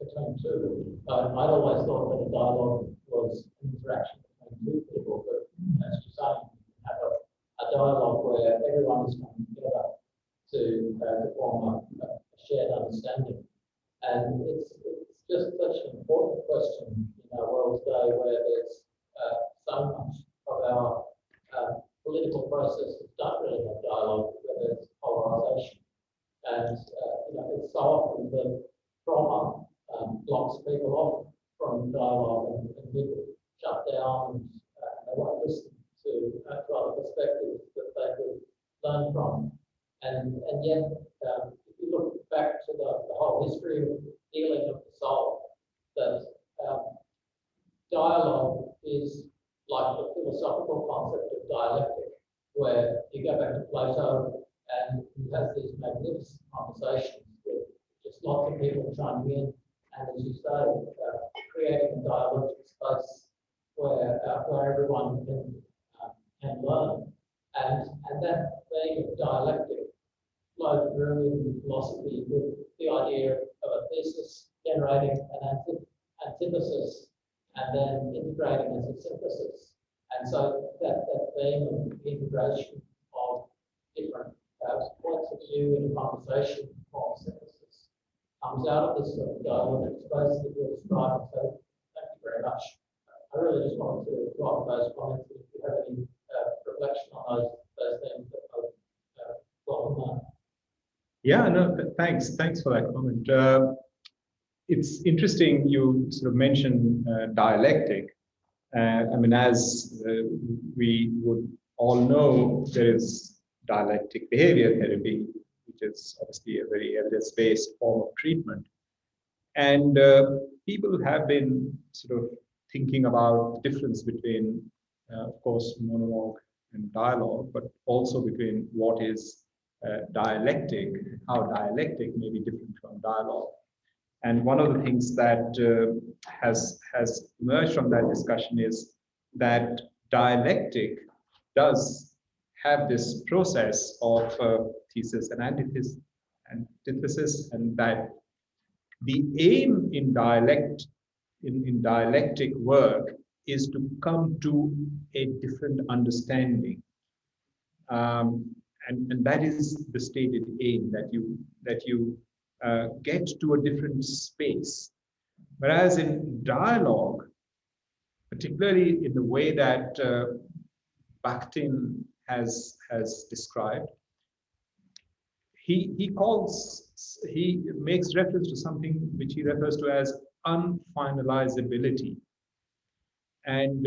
between two. I'd always thought that a dialogue was an interaction between two people, but as you're saying, have a dialogue where everyone is coming together to form a shared understanding. And it's just such an important question in our world today where there's so much of our political processes don't really have dialogue, where there's polarization. And it's so often that trauma blocks people off from dialogue and people shut down and they won't listen to other perspectives that they could learn from. And yet, if you look back to the whole history of healing of the soul, that dialogue is like the philosophical concept of dialectic, where you go back to Plato and he has these magnificent conversations with just lots of people chiming in, and as you say, creating a dialogic space where everyone can learn, and that thing of dialectic flowed through in philosophy with the idea of a thesis generating an antithesis and then integrating as a synthesis. And so that theme of integration of different points of view in a conversation form synthesis comes out of this sort of dialogic space that you're describing. So thank you very much. I really just wanted to drop those comments if you have any reflection on those things that I've got on. Yeah, no, thanks for that comment. It's interesting you sort of mentioned dialectic. I mean, as we would all know, there is dialectic behavior therapy, which is obviously a very evidence-based form of treatment. And people have been sort of thinking about the difference between, of course, monologue and dialogue, but also between what is dialectic, how dialectic may be different from dialogue. And one of the things that has emerged from that discussion is that dialectic does have this process of thesis and antithesis, and that the aim in dialectic work is to come to a different understanding, and that is the stated aim, that you get to a different space. Whereas in dialogue, particularly in the way that Bakhtin has described, he makes reference to something which he refers to as unfinalizability, and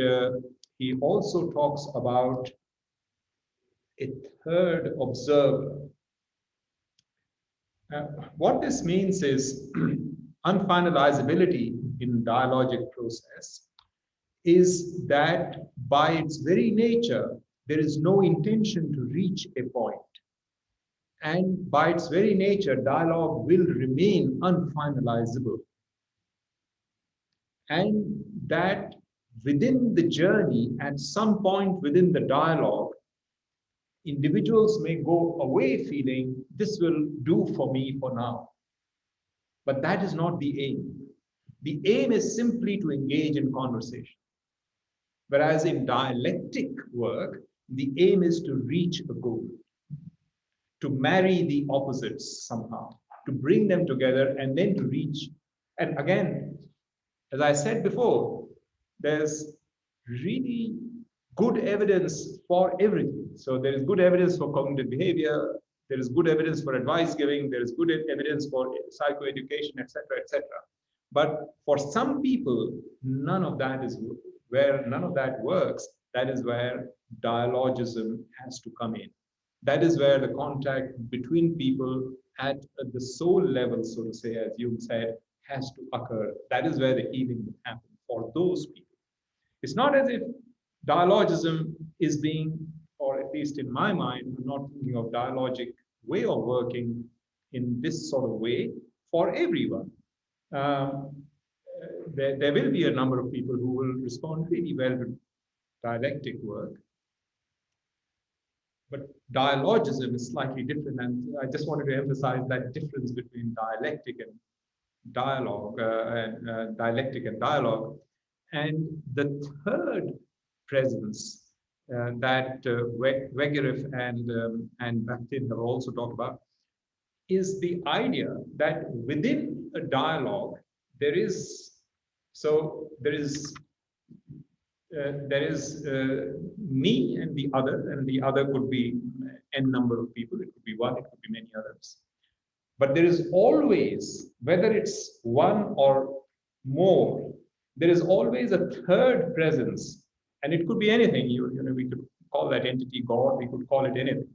he also talks about a third observer. What this means is unfinalizability in dialogic process is that by its very nature, there is no intention to reach a point. And by its very nature, dialogue will remain unfinalizable. And that within the journey, at some point within the dialogue, individuals may go away feeling, this will do for me for now. But that is not the aim. The aim is simply to engage in conversation. Whereas in dialectic work, the aim is to reach a goal, to marry the opposites somehow, to bring them together and then to reach. And again, as I said before, there's really good evidence for everything. So there is good evidence for cognitive behavior, there is good evidence for advice giving, there is good evidence for psychoeducation, etc., etc. But for some people, none of that is where none of that works. That is where dialogism has to come in. That is where the contact between people at the soul level, so to say, as Jung said, has to occur. That is where the healing will happen for those people. It's not as if dialogism is being, or at least in my mind, I'm not thinking of dialogic way of working in this sort of way for everyone. There will be a number of people who will respond really well to dialectic work. But dialogism is slightly different, and I just wanted to emphasize that difference between dialectic and dialogue, dialectic and dialogue. And the third presence that Wegerif and Bakhtin have also talked about is the idea that within a dialogue there is me and the other could be n number of people. It could be one, it could be many others. But there is always, whether it's one or more, there is always a third presence, and it could be anything. We could call that entity God, we could call it anything.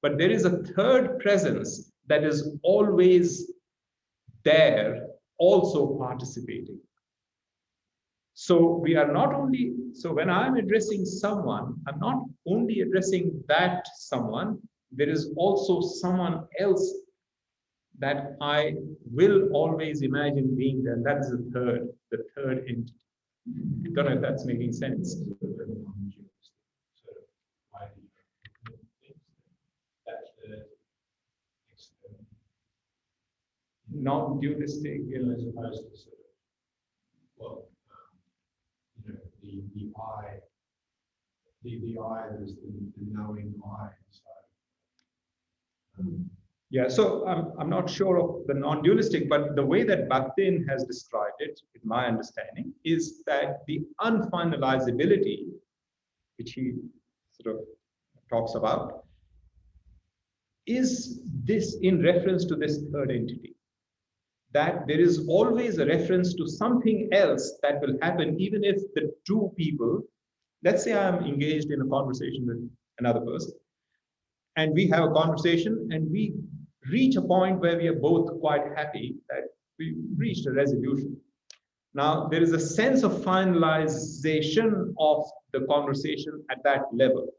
But there is a third presence that is always there, also participating. So we are not only, so when I'm addressing someone, I'm not only addressing that someone, there is also someone else that I will always imagine being there. That is the third entity. I don't know if that's making sense. Non-dualistic, as opposed to sort of, well, the I, the I is the knowing I. So, yeah, so I'm not sure of the non-dualistic, but the way that Bakhtin has described it, in my understanding, is that the unfinalizability, which he sort of talks about, is this in reference to this third entity. That there is always a reference to something else that will happen, even if the two people, let's say I'm engaged in a conversation with another person, and we have a conversation and we reach a point where we are both quite happy that we reached a resolution. Now, there is a sense of finalization of the conversation at that level.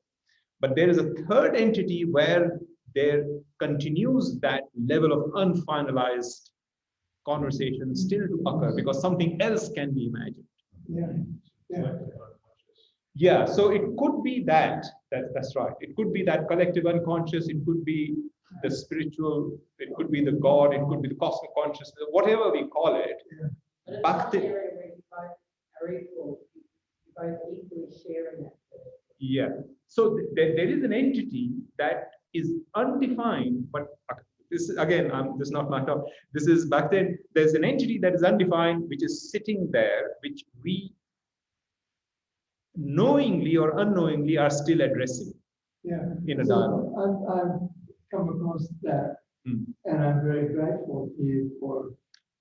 But there is a third entity where there continues that level of unfinalized conversation still to occur, because something else can be imagined. yeah. Yeah, so it could be that's right. It could be that collective unconscious, it could be the spiritual, it could be the God, it could be the cosmic consciousness, whatever we call it. But it's Bakhtin- not an area where you both are equal, you both equally share in that. Yeah. So there is an entity that is undefined, but this again, this is not my talk. This is Bakhtin. There's an entity that is undefined, which is sitting there, which we knowingly or unknowingly are still addressing Yeah. in a So dialogue. I've come across that, Hmm. and I'm very grateful to you for,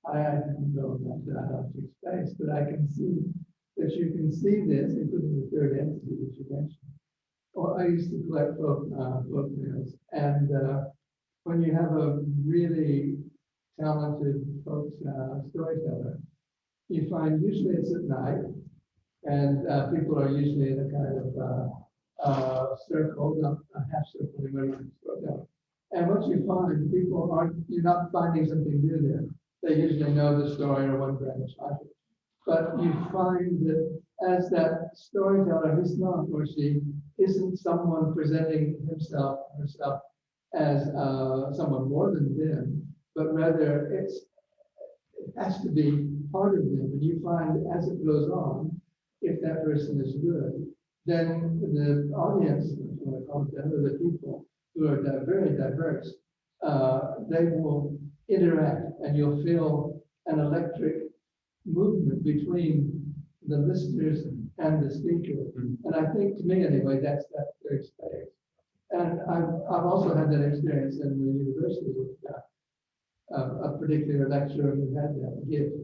I didn't know about dialogic space, but I can see that you can see this, including the third entity that you mentioned. Well, I used to collect folk mails, and when you have a really talented folk storyteller, you find usually it's at night, and people are usually in a kind of circle, not a half circle, where you can slow down. And what you find, people aren't, you're not finding something new there. They usually know the story or one branch of it. But you find that as that storyteller, he's not or she isn't someone presenting himself or herself as someone more than them, but rather it has to be part of them. And you find as it goes on, if that person is good, then the audience, what I call them, or the people who are very diverse, they will interact, and you'll feel an electric movement between the listeners and the speaker. And I think, to me anyway, that's that third space. And I've also had that experience in the university with a particular lecturer who had that gift,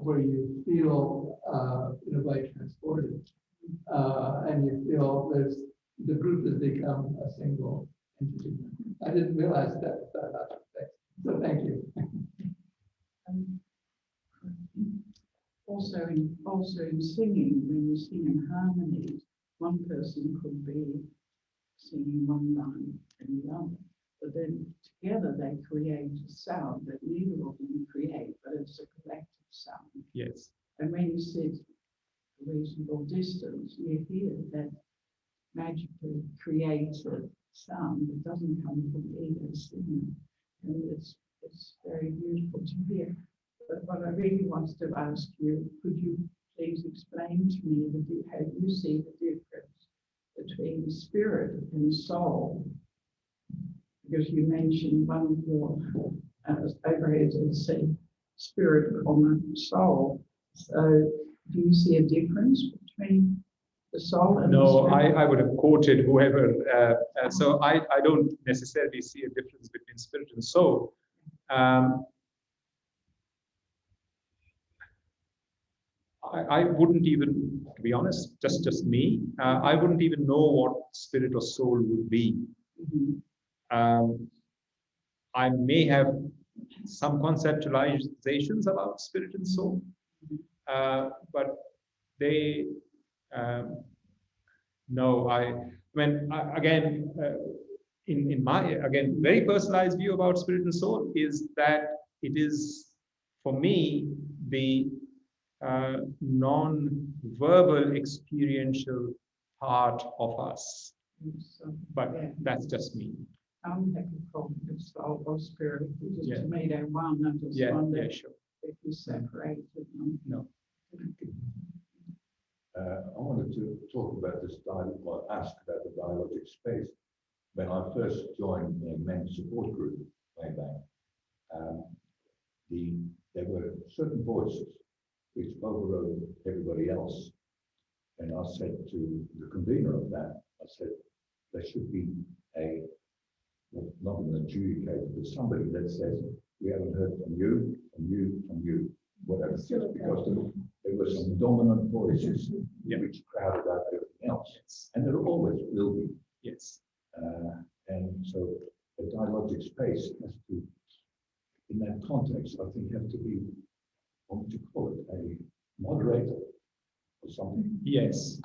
where you feel in a way transported, and you feel the group has become a single entity. I didn't realize that. So thank you. Also in singing, when you sing in harmonies, one person could be singing one line and the other, but then together they create a sound that neither of them create, but it's a collective sound. Yes. And when you sit a reasonable distance, you hear that magically created sound that doesn't come from either singing. And it's very beautiful to hear. But what I really wanted to ask you, could you please explain to me how you see the difference between spirit and soul? Because you mentioned one of your overheads and say spirit, soul. So do you see a difference between the soul and the No, spirit? I would have quoted whoever. So I don't necessarily see a difference between spirit and soul. I wouldn't even, to be honest, just me, I wouldn't even know what spirit or soul would be. I may have some conceptualizations about spirit and soul, but they, no, again, in my, again, very personalized view about spirit and soul is that it is, for me, the non-verbal experiential part of us. But that's just me. I'm having a problem with soul or spirit, because Yeah. to me they're one. I just Yeah, wonder sure. if you separated them. No. I wanted to talk about this dialogue, or ask about the dialogic space. When I first joined the men's support group way back, there were certain voices which overrode everybody else. And I said to the convener of that, I said, there should be not an adjudicator, but somebody that says, we haven't heard from you, whatever. Because there were some dominant voices which crowded out everything else. And there always will be. Yes. And so the dialogic space has to, in that context, I think have to be, what would you call it, a moderator or something? Yes,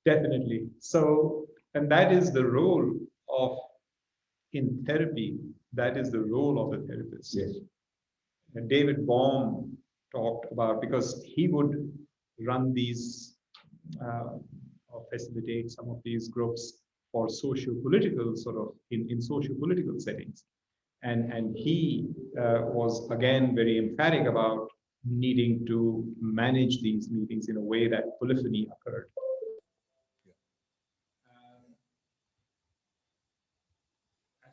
definitely. So, and that is the role of, in therapy, that is the role of the therapist. Yes. And David Bohm talked about, because he would run these or facilitate some of these groups for socio-political sort of in socio-political settings. And he was again very emphatic about needing to manage these meetings in a way that polyphony occurred. I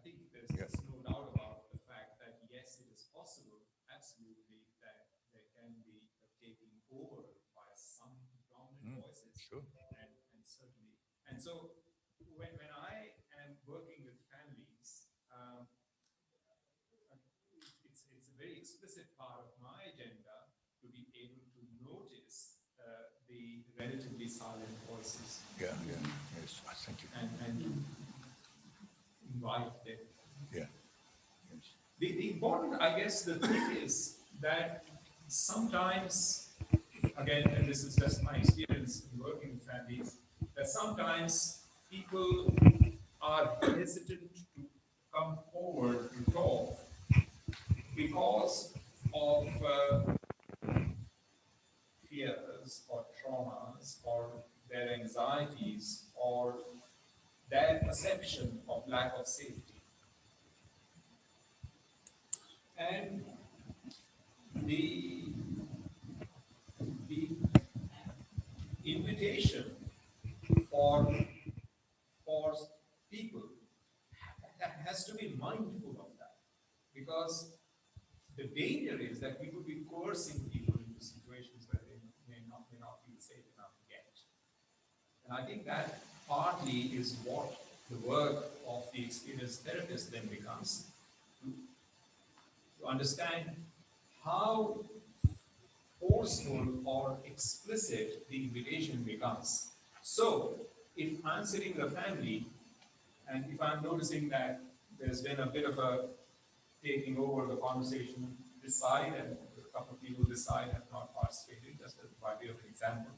think there's no doubt about the fact that yes, it is possible, absolutely, that there can be a taking over by some dominant voices. Sure. And certainly. And so when I am working with families, it's a very explicit part of my agenda to be able to notice the relatively silent voices. Yeah, yes, I think you. And to invite them. Yeah. Yes. The important, I guess, the thing is that sometimes, again, and this is just my experience in working with families, that sometimes people are hesitant to come forward to talk because of fears or traumas or their anxieties or their perception of lack of safety. And the invitation for people has to be mindful of that, because the danger is that we could be coercing people into situations where they may not feel safe enough yet. And I think that partly is what the work of the experienced therapist then becomes, to understand how forceful or explicit the invitation becomes. So, if I'm sitting in a family, and if I'm noticing that there's been a bit of a taking over the conversation this side, and a couple of people this side have not participated, just by way of an example,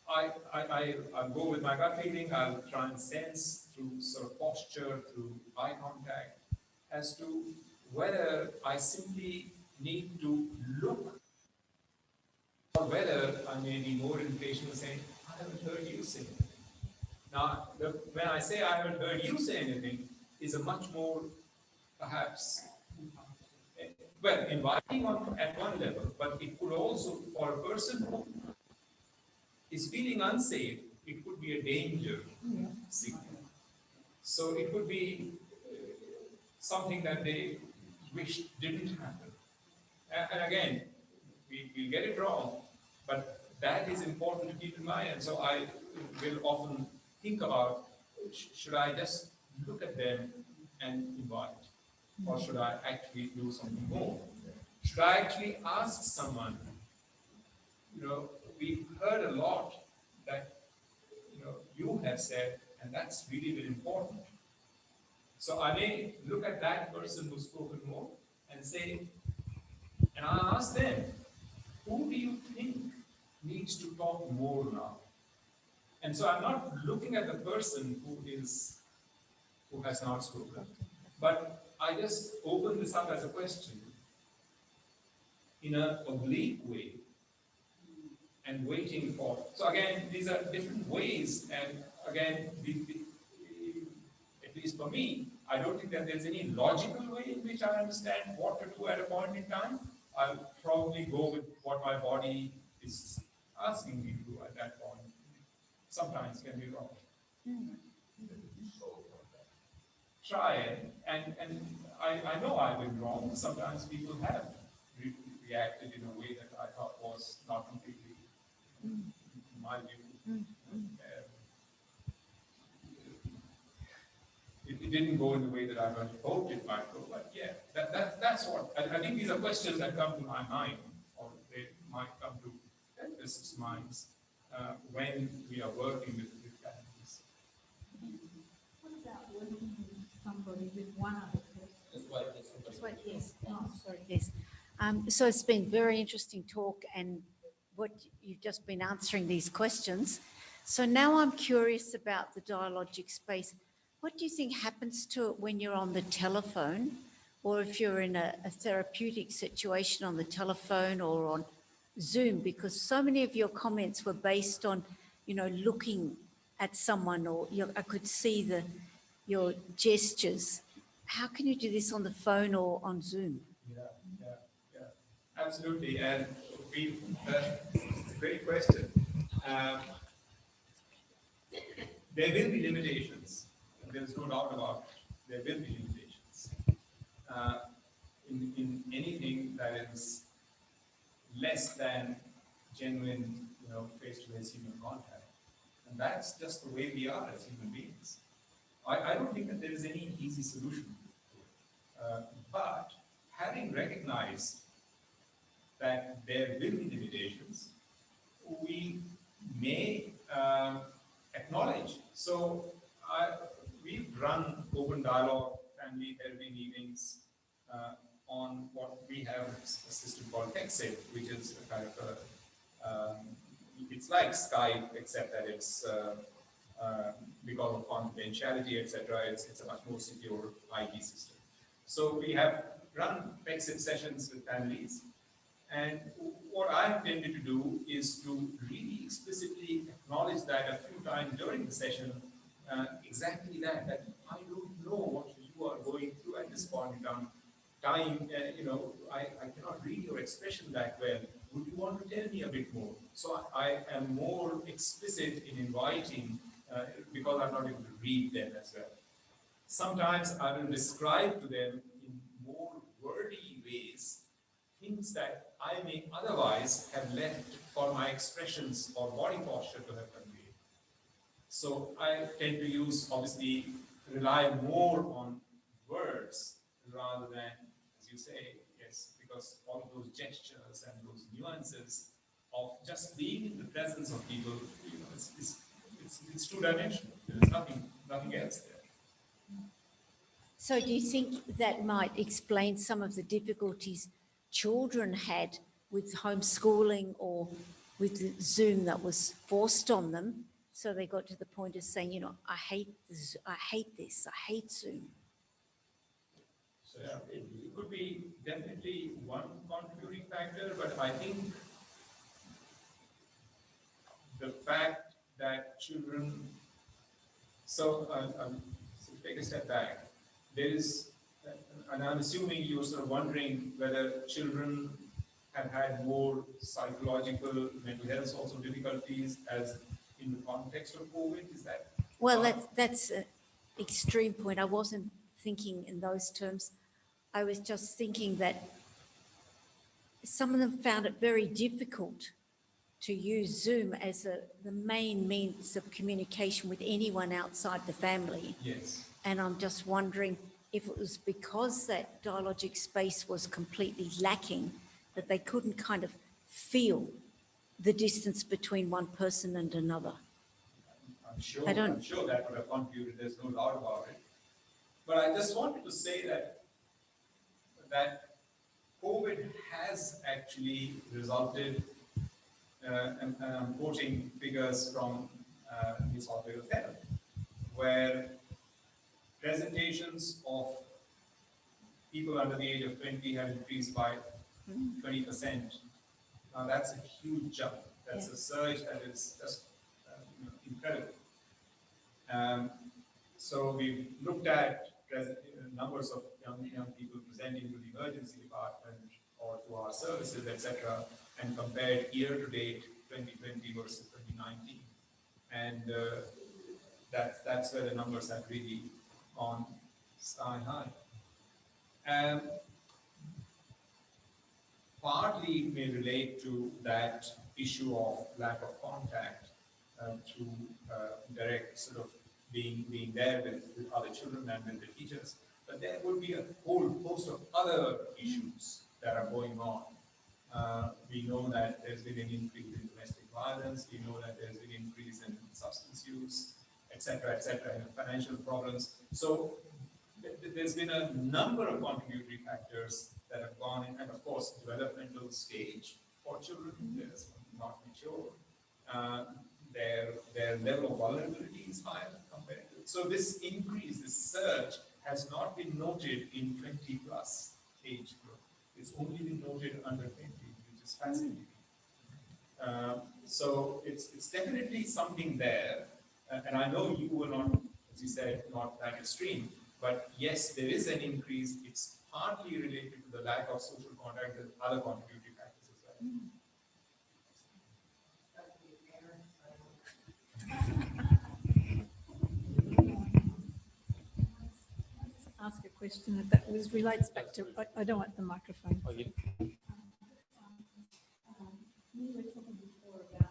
I'll go with my gut feeling. I'll try and sense through sort of posture, through eye contact, as to whether I simply need to look, or whether I may be more impatient saying, I haven't heard you say anything. Now, when I say I haven't heard you say anything, is a much more, perhaps, well, inviting at one level, but it could also, for a person who is feeling unsafe, it could be a danger signal. So it could be something that they wish didn't happen. And again, we get it wrong, but that is important to keep in mind. And so I will often think about, should I just look at them and invite? Or should I actually do something more? Should I actually ask someone? You know, we've heard a lot that you have said, and that's really very important. So I may look at that person who's spoken more and say, and I ask them, who do you think needs to talk more now? And so I'm not looking at the person who has not spoken, but I just open this up as a question in an oblique way and waiting for. So again, these are different ways, and again, at least for me, I don't think that there's any logical way in which I understand what to do at a point in time. I'll probably go with what my body is asking me to do at that point. Sometimes can be wrong. Try it, and I know I've been wrong. Sometimes people have reacted in a way that I thought was not completely, in my view. It didn't go in the way that I hoped it might go, but yeah, that's what, I think these are questions that come to my mind, or they might come to therapists' minds when we are working with families. What about working with somebody with one other person? Just wait, yes. Oh, sorry, yes. So it's been very interesting talk, and what you've just been answering these questions. So now I'm curious about the dialogic space. What do you think happens to it when you're on the telephone, or if you're in a therapeutic situation on the telephone or on Zoom, because so many of your comments were based on, you know, looking at someone, or I could see your gestures. How can you do this on the phone or on Zoom? Yeah, absolutely. And it's a great question. There will be limitations. There's no doubt about it. There will be limitations in anything that is less than genuine, you know, face-to-face human contact. And that's just the way we are as human beings. I don't think that there is any easy solution. But having recognized that there will be limitations, we may acknowledge. So we've run open dialogue, family therapy meetings on what we have a system called Exit, which is a kind of it's like Skype, except that it's because of confidentiality, etc. It's a much more secure IT system. So we have run exit sessions with families, and what I've tended to do is to really explicitly acknowledge that a few times during the session, exactly that I don't know what you are going through at this point in time. You know, I cannot read your expression that well. Would you want to tell me a bit more? So I am more explicit in inviting because I'm not able to read them as well. Sometimes I will describe to them in more wordy ways things that I may otherwise have left for my expressions or body posture to have conveyed. So I tend to obviously rely more on words rather than, as you say, yes, because all of those gestures and those nuances of just being in the presence of people, you know, it's two-dimensional. There's nothing else there. So do you think that might explain some of the difficulties children had with homeschooling or with Zoom that was forced on them? So they got to the point of saying, you know, I hate this, I hate Zoom. So yeah, it could be definitely one contributing factor, but I think the fact that children, so take a step back. There is, and I'm assuming you're sort of wondering whether children have had more psychological, mental health also difficulties as in the context of COVID. Is that? Well, that's an extreme point. I wasn't thinking in those terms. I was just thinking that some of them found it very difficult to use Zoom as the main means of communication with anyone outside the family. Yes. And I'm just wondering if it was because that dialogic space was completely lacking that they couldn't kind of feel the distance between one person and another. I'm sure that would have contributed, there's no doubt about it. But I just wanted to say that COVID has actually resulted, and I'm quoting figures from New South Wales Health, where presentations of people under the age of 20 have increased by 20%. Now that's a huge jump. That's a surge that is just incredible. So we've looked at numbers of young people presenting to the emergency department or to our services, etc., and compared year to date 2020 versus 2019, and that's where the numbers have really gone sky high. Partly may relate to that issue of lack of contact through direct sort of being there with other children and with the teachers, but there would be a whole host of other issues that are going on. We know that there's been an increase in domestic violence, we know that there's been an increase in substance use, etc., and financial problems. So there's been a number of contributory factors that have gone in, and of course, developmental stage for children, there's not mature. Their level of vulnerability is higher compared to. So this increase, this surge, has not been noted in 20+ age group. It's only been noted under 20, which is fascinating. So it's definitely something there. And I know you were not, as you said, not that extreme, but yes, there is an increase. It's partly related to the lack of social contact and other contributing factors as well. Ask a question that relates back to, I don't want the microphone. Oh, yeah. We were talking before about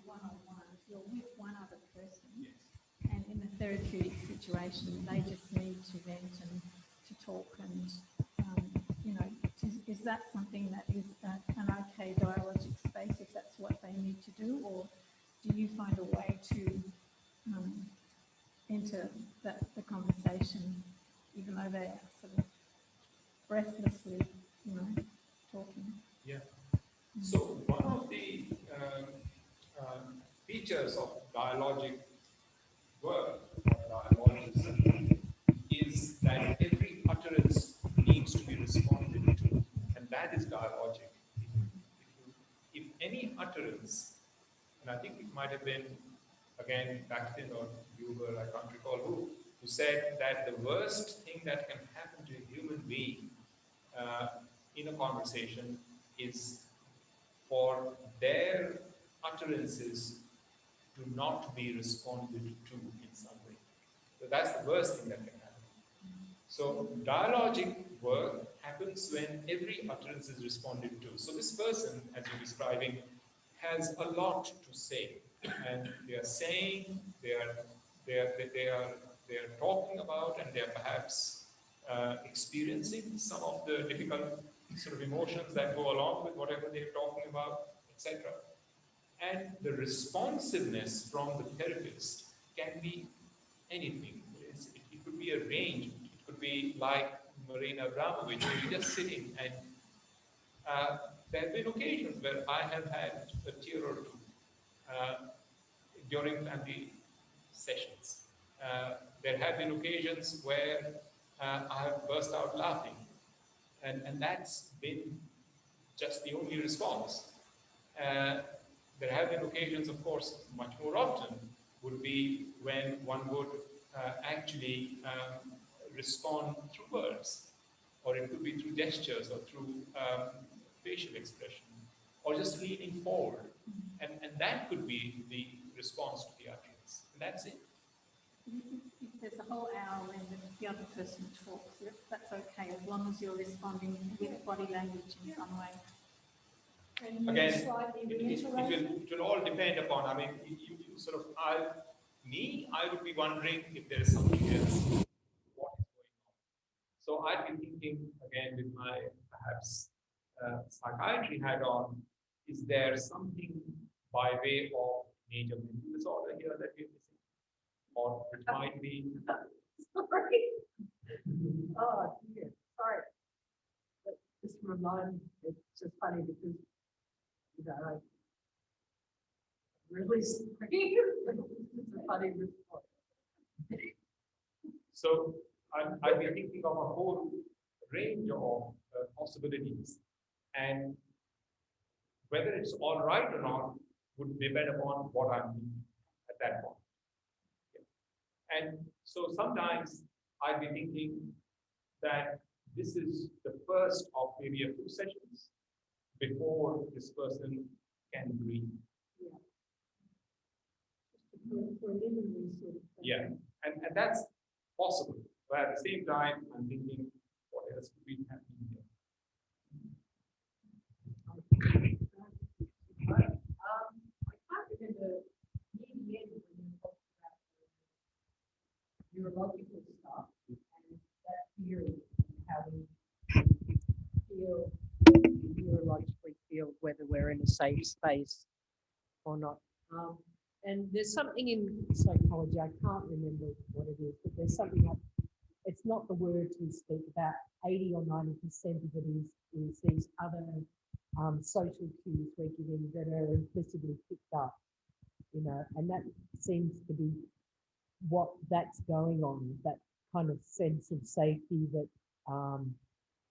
one-on-one, if you're with one other person, and in a therapeutic situation, they just need to vent and to talk, and you know, is that something that is an okay dialogic space if that's what they need to do, or do you find a way to enter the conversation, even though they are sort of breathlessly, you know, talking? Yeah. So one of the features of dialogic work, or dialogism, is that every utterance needs to be responded to, and that is dialogic. If any utterance, and I think it might have been, again, Bakhtin or Buber, I can't recall who said that the worst thing that can happen to a human being in a conversation is for their utterances to not be responded to in some way. So that's the worst thing that can happen. So dialogic work happens when every utterance is responded to. So this person, as you're describing, has a lot to say, and they are saying, they are talking about, and they are perhaps experiencing some of the difficult sort of emotions that go along with whatever they're talking about, etc. And the responsiveness from the therapist can be anything. It could be a range. It could be like Marina, Abramovic, where you're just sitting, and there have been occasions where I have had a tear or two during family sessions. There have been occasions where I have burst out laughing, and that's been just the only response. There have been occasions, of course, much more often, would be when one would actually respond through words, or it could be through gestures, or through facial expression, or just leaning forward. And that could be the response to the utterance. And that's it. If there's a whole hour when the other person talks, that's okay, as long as you're responding with body language in some way. Again, it will all depend upon, I mean, you sort of, I would be wondering if there is something else, what is going on. So I'd be thinking, again, with my perhaps psychiatry hat on, is there something by way of major mental disorder here that we're missing? Or it might be. Sorry. Oh, dear. Sorry. But just remind, it's just funny because, you know, I really sorry. It's a funny response. So I'd be thinking of a whole range of possibilities, and whether it's all right or not would depend upon what I'm thinking at that point. And so sometimes I'd be thinking that this is the first of maybe a few sessions before this person can breathe. Yeah, and that's possible. But at the same time, I'm thinking, what else could be happening here? I can't remember near the end when you talked about the neurological stuff and that theory and how we feel, neurologically feel whether we're in a safe space or not. And there's something in psychology, I can't remember what it is, but there's something that it's not the words we speak about, 80 or 90% of it is these other social cues we're giving that are implicitly picked up, you know, and that seems to be what that's going on, that kind of sense of safety that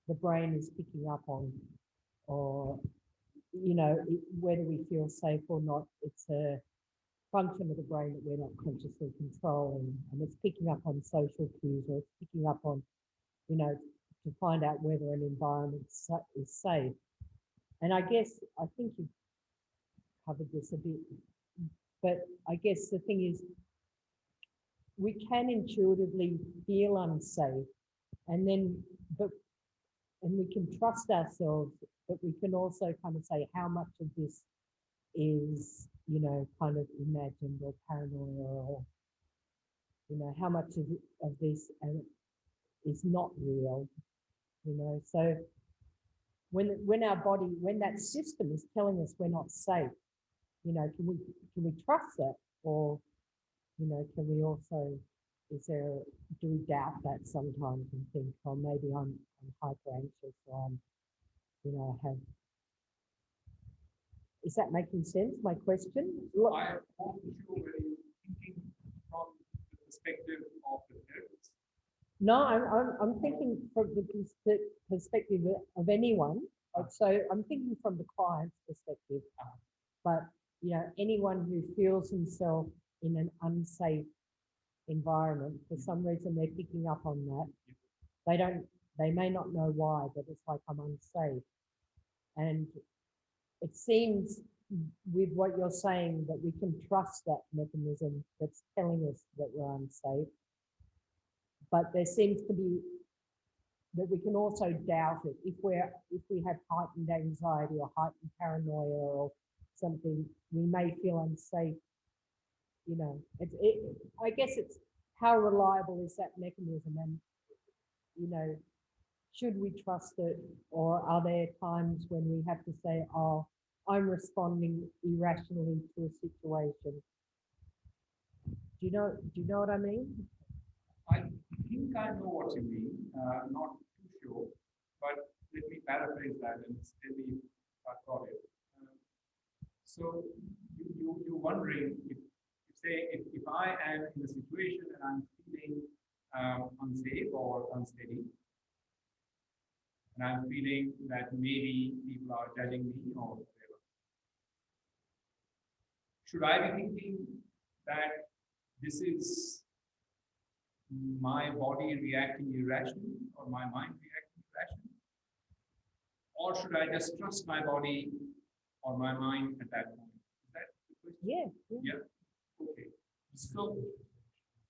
the brain is picking up on, or, whether we feel safe or not. It's a function of the brain that we're not consciously controlling, and it's picking up on social cues, or it's picking up on, to find out whether an environment is safe. And I think you've covered this a bit, but I guess the thing is, we can intuitively feel unsafe, and we can trust ourselves, but we can also kind of say how much of this is, kind of imagined or paranoia, or, how much of this is not real, So when our body, when that system is telling us we're not safe, can we trust that, or, can we also, do we doubt that sometimes and think, oh, maybe I'm hyper anxious, or is that making sense, my question? I wasn't sure whether you're thinking from the perspective of the therapist. No, I'm thinking from the perspective of anyone. So I'm thinking from the client's perspective, but anyone who feels himself in an unsafe environment, for some reason they're picking up on that. They may not know why, but it's like, I'm unsafe. And it seems with what you're saying that we can trust that mechanism that's telling us that we're unsafe. But there seems to be that we can also doubt it. If we have heightened anxiety or heightened paranoia or something, we may feel unsafe. I guess it's how reliable is that mechanism, and should we trust it, or are there times when we have to say, oh, I'm responding irrationally to a situation? Do you know what I mean? I think I know what you mean, not too sure, but let me paraphrase that and tell me if I got it. So you're wondering if I am in a situation and I'm feeling unsafe or unsteady, and I'm feeling that maybe people are judging me or whatever, should I be thinking that this is my body reacting irrationally or my mind reacting irrationally? Or should I just trust my body or my mind at that point? Is that the question? Yeah. Okay. So,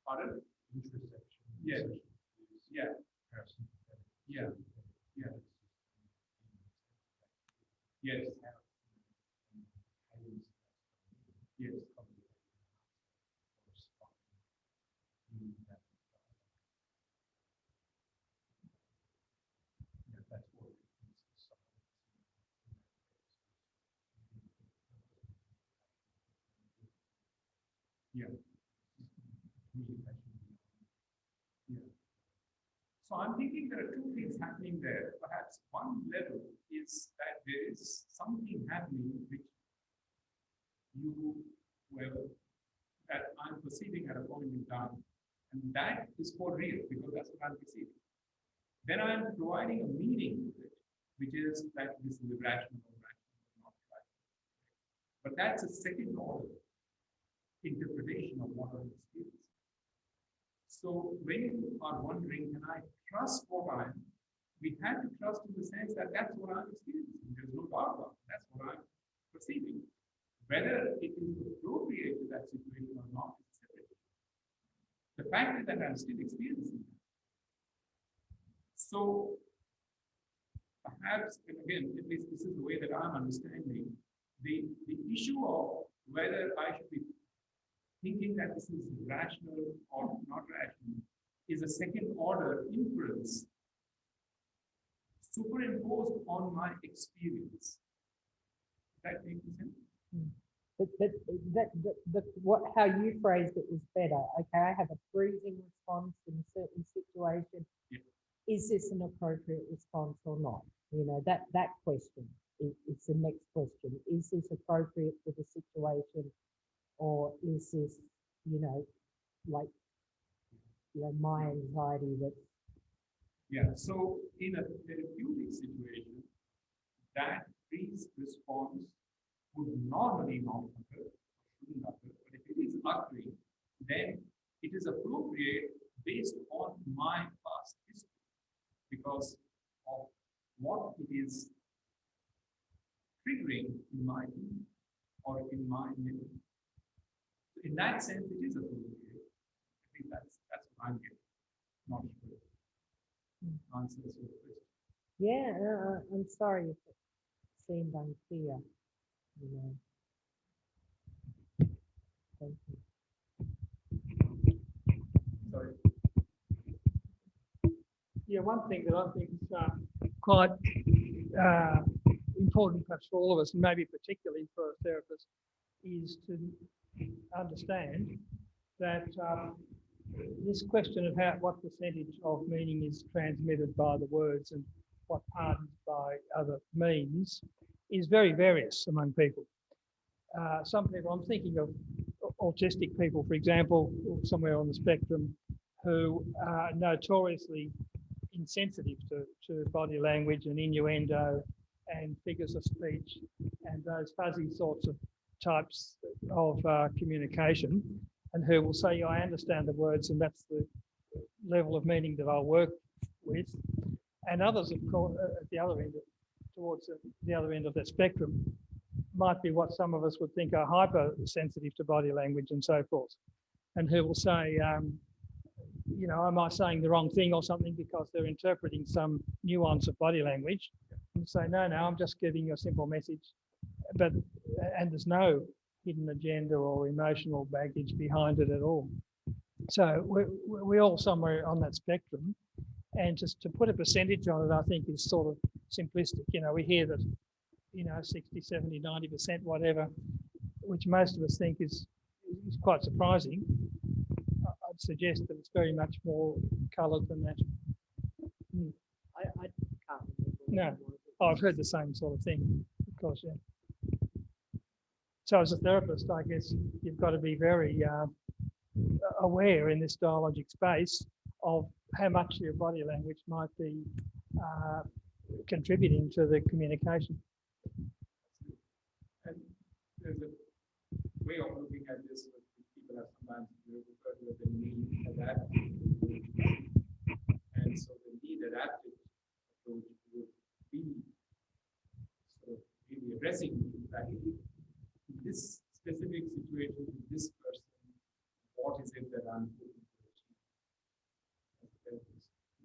pardon? Introspection. Yeah. Yeah. Yeah. Yeah. Yes. Yes. Yeah. Yeah. So I'm thinking there are two things happening there. Perhaps one level is that there is something happening which that I'm perceiving at a point in time, and that is for real because that's what I'm perceiving. Then I'm providing a meaning to it, which is that this is irrational or rational or not rational. But that's a second order interpretation of what I'm experiencing. So when you are wondering, can I trust what I am? We have to trust in the sense that that's what I'm experiencing. There's no doubt about it. That's what I'm perceiving. Whether it is appropriate to that situation or not is separate. The fact is that I'm still experiencing that. So perhaps, and again, at least this is the way that I'm understanding, the issue of whether I should be thinking that this is rational or not rational is a second order inference superimposed on my experience. Does that make sense? But how you phrased it was better. Okay, I have a freezing response in a certain situation. Yeah. Is this an appropriate response or not? That question. It's the next question. Is this appropriate for the situation? Or is this, my anxiety that's Yeah, so in a therapeutic situation, that freeze response would normally not occur, shouldn't occur, but if it is occurring, then it is appropriate based on my past history because of what it is triggering in my being or in my memory. So in that sense, it is appropriate. I think that's what I'm getting. Not sure. Answers your question. Yeah, I'm sorry if it seemed unclear. You know. Thank you. Sorry. Yeah, one thing that I think is quite important perhaps for all of us, and maybe particularly for a therapist, is to understand that this question of what percentage of meaning is transmitted by the words and what part is by other means is very various among people. Some people, I'm thinking of autistic people, for example, somewhere on the spectrum, who are notoriously insensitive to body language and innuendo and figures of speech and those fuzzy sorts of types of communication, and who will say, I understand the words and that's the level of meaning that I'll work with. And others, of course, at the other end, towards the other end of that spectrum, might be what some of us would think are hypersensitive to body language and so forth, and who will say, you know, am I saying the wrong thing or something because they're interpreting some nuance of body language, and say, no, I'm just giving you a simple message, and there's no hidden agenda or emotional baggage behind it at all. So we're all somewhere on that spectrum, and just to put a percentage on it, I think is sort of simplistic. You know, we hear that, you know, 60, 70, 90%, whatever, which most of us think is quite surprising. I'd suggest that it's very much more coloured than that. I can't remember. No, I've heard the same sort of thing, of course, yeah. So as a therapist, I guess you've got to be very aware in this dialogic space of how much your body language might be contributing to the communication. And there's a way of looking at this that people have sometimes referred to as the need adaptive. And so the need adaptive approach would be sort of really addressing that in this specific situation with this person, what is it that I'm looking to achieve?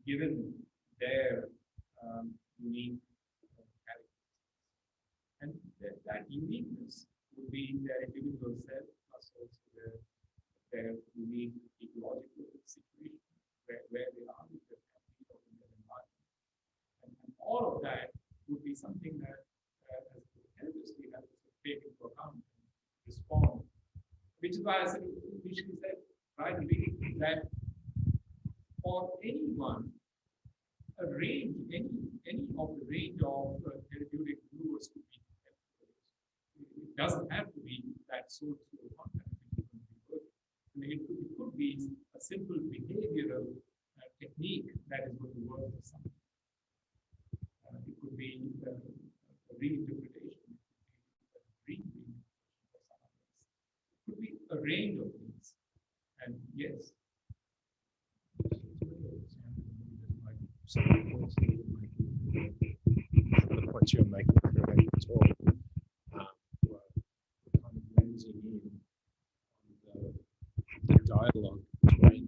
Given their unique characteristics. And that uniqueness would be their individual self plus also their unique ecological situation, where they are with their family or in their environment. And all of that would be something that as a therapist we have to take into account and respond. Which is why I said, initially said right away that for anyone, a range, any of the range of therapeutic maneuvers could be helpful. It doesn't have to be that sort of content. It could be a simple behavioral technique that is going to work for something. It could be a reinterpretation, it could be a reinterpretation for some others. It could be a range of things. And yes. The points you're making are correct as well. We're kind of lensing in on the dialogue between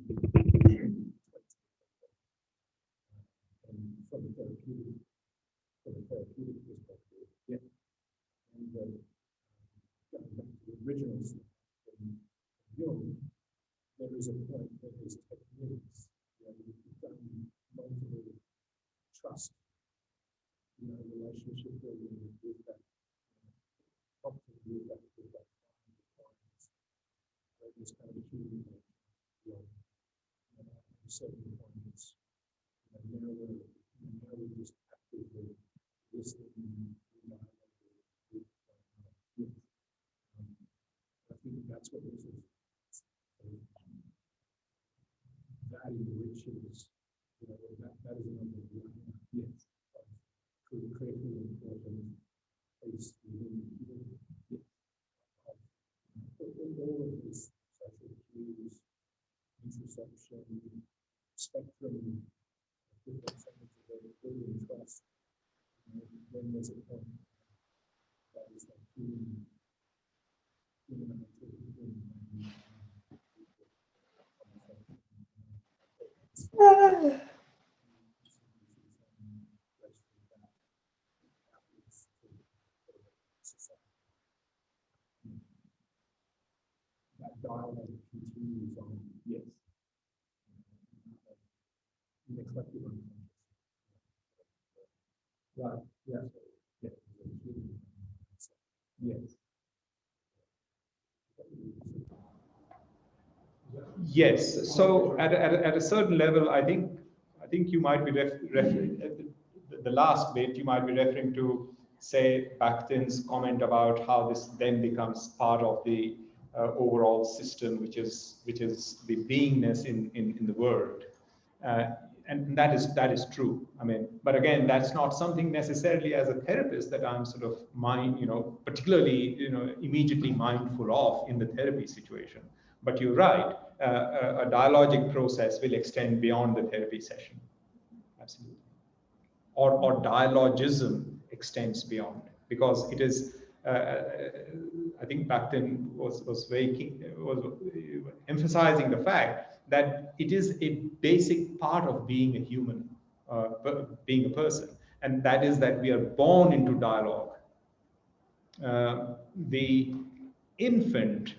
and from the therapeutic perspective. Yeah. And going back to the original slide from Jung, there is a point where there's techniques where we've done multiple trust, relationship building with that, helpful with that clients. This kind of achievement, at a certain point, it's now we're just actively listening and dialogue with. I think that's what this is. That enriches, that President of the Yes. critically important place within all of this social cues, interception, spectrum, different things that are building trust. Then there's a point that is like human activity. That dialogue continues on. Yes. In the collective unconscious. Right. Yeah. Yes. Yes. So at a certain level, I think you might be referring the last bit. You might be referring to, say, Bakhtin's comment about how this then becomes part of the overall system, which is the beingness in the world. And that is true. I mean, but again, that's not something necessarily as a therapist that I'm sort of particularly, immediately mindful of in the therapy situation. But you're right, a dialogic process will extend beyond the therapy session. Absolutely. Or dialogism extends beyond, because it is, I think Bakhtin was very keen, was emphasizing the fact that it is a basic part of being a human, being a person, and that is that we are born into dialogue. The infant,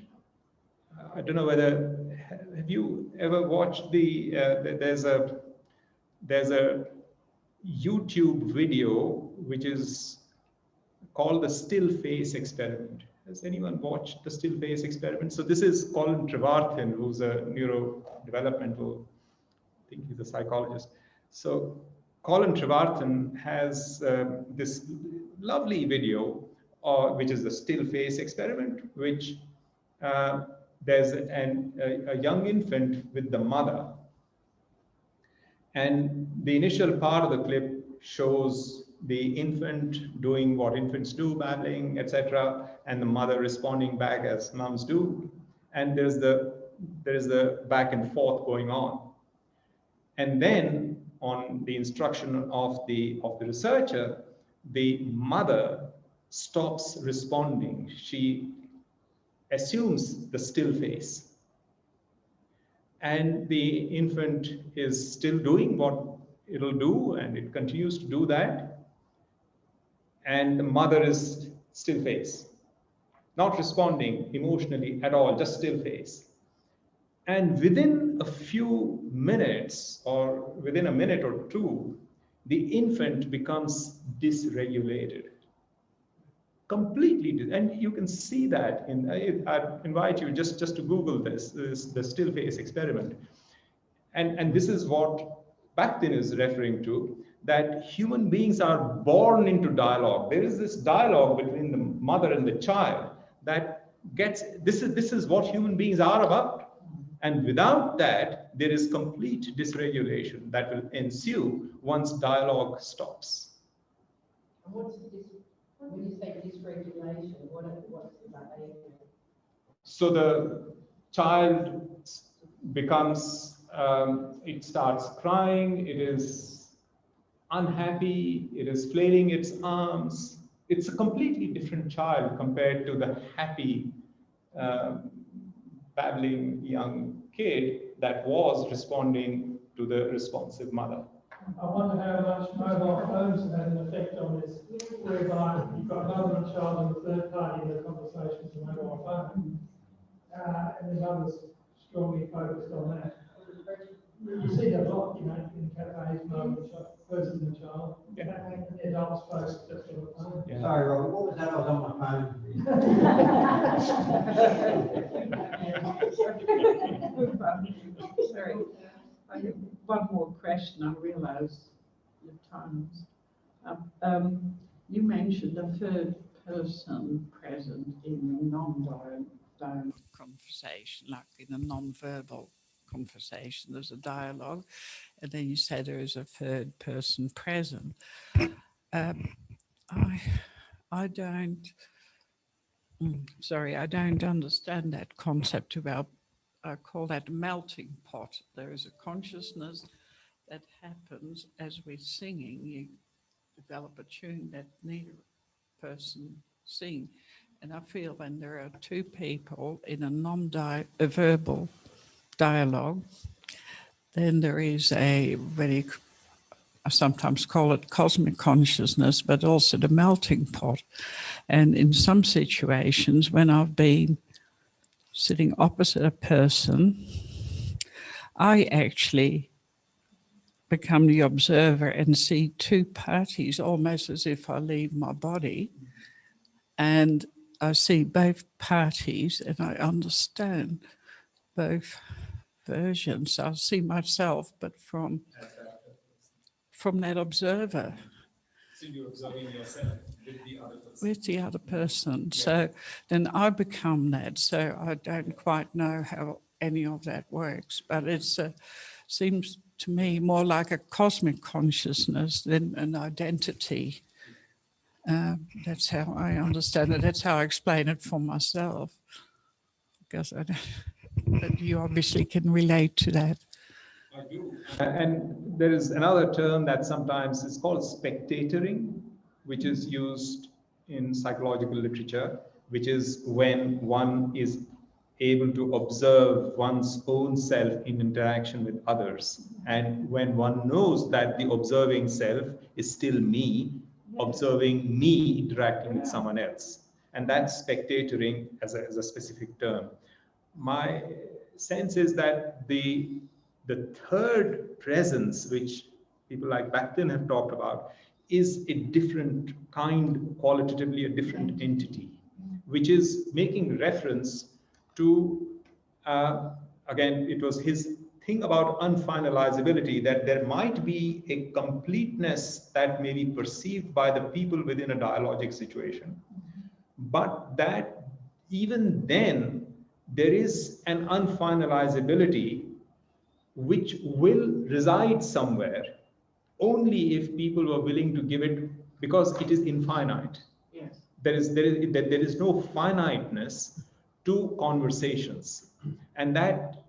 I don't know whether, have you ever watched there's a YouTube video which is called the still face experiment. Has anyone watched the still face experiment? So this is Colin Trevarthen, who's a neurodevelopmental, I think he's a psychologist. So Colin Trevarthen has this lovely video, which is the still face experiment, which there's a young infant with the mother. And the initial part of the clip shows the infant doing what infants do, babbling, etc., and the mother responding back as mums do. And there is the back and forth going on. And then, on the instruction of the researcher, the mother stops responding. She assumes the still face. And the infant is still doing what it'll do, and it continues to do that. And the mother is still face, not responding emotionally at all, just still face. And within a few minutes, or within a minute or two, the infant becomes dysregulated. Completely, and you can see that in, I invite you just to Google this the still face experiment. And this is what Bakhtin is referring to, that human beings are born into dialogue. There is this dialogue between the mother and the child that gets, this is what human beings are about. And without that, there is complete dysregulation that will ensue once dialogue stops. And what's when you say dysregulation, what's the behavior? So the child becomes, it starts crying, it is unhappy, it is flailing its arms. It's a completely different child compared to the happy, babbling young kid that was responding to the responsive mother. I wonder how much mobile phones have had an effect on this, whereby you've got mother and child and the third party in the conversation is a mobile phone, and the mother's strongly focused on that. You see that a lot, in cafes, mother and child, person and child, and the adults focus just on the phone. Yeah. Sorry, Robert, what was that? I was on my phone. Sorry. I have one more question. I realise the time's up. You mentioned a third person present in non-direct conversation, like in a non-verbal conversation, there's a dialogue, and then you say there is a third person present. I don't, sorry, I don't understand that concept about, I call that melting pot. There is a consciousness that happens as we're singing. You develop a tune that neither person sing. And I feel when there are two people in a non-verbal dialogue, then there is a very, I sometimes call it cosmic consciousness, but also the melting pot. And in some situations, when I've been sitting opposite a person, I actually become the observer and see two parties almost as if I leave my body. And I see both parties and I understand both versions. I see myself, but from that observer. So you're observing yourself with the other person. With the other person. Yeah. So then I become that. So I don't quite know how any of that works, but it seems to me more like a cosmic consciousness than an identity. That's how I understand it. That's how I explain it for myself. Because I don't, but you obviously can relate to that. I do. And there is another term that sometimes is called spectatoring, which is used in psychological literature, which is when one is able to observe one's own self in interaction with others. And when one knows that the observing self is still me, observing me interacting with someone else. And that's spectatoring as a specific term. My sense is that the third presence, which people like Bakhtin have talked about, is a different kind, qualitatively a different entity, which is making reference to, again, it was his thing about unfinalizability, that there might be a completeness that may be perceived by the people within a dialogic situation, but that even then there is an unfinalizability which will reside somewhere only if people were willing to give it, because it is infinite. Yes. There is no finiteness to conversations, and that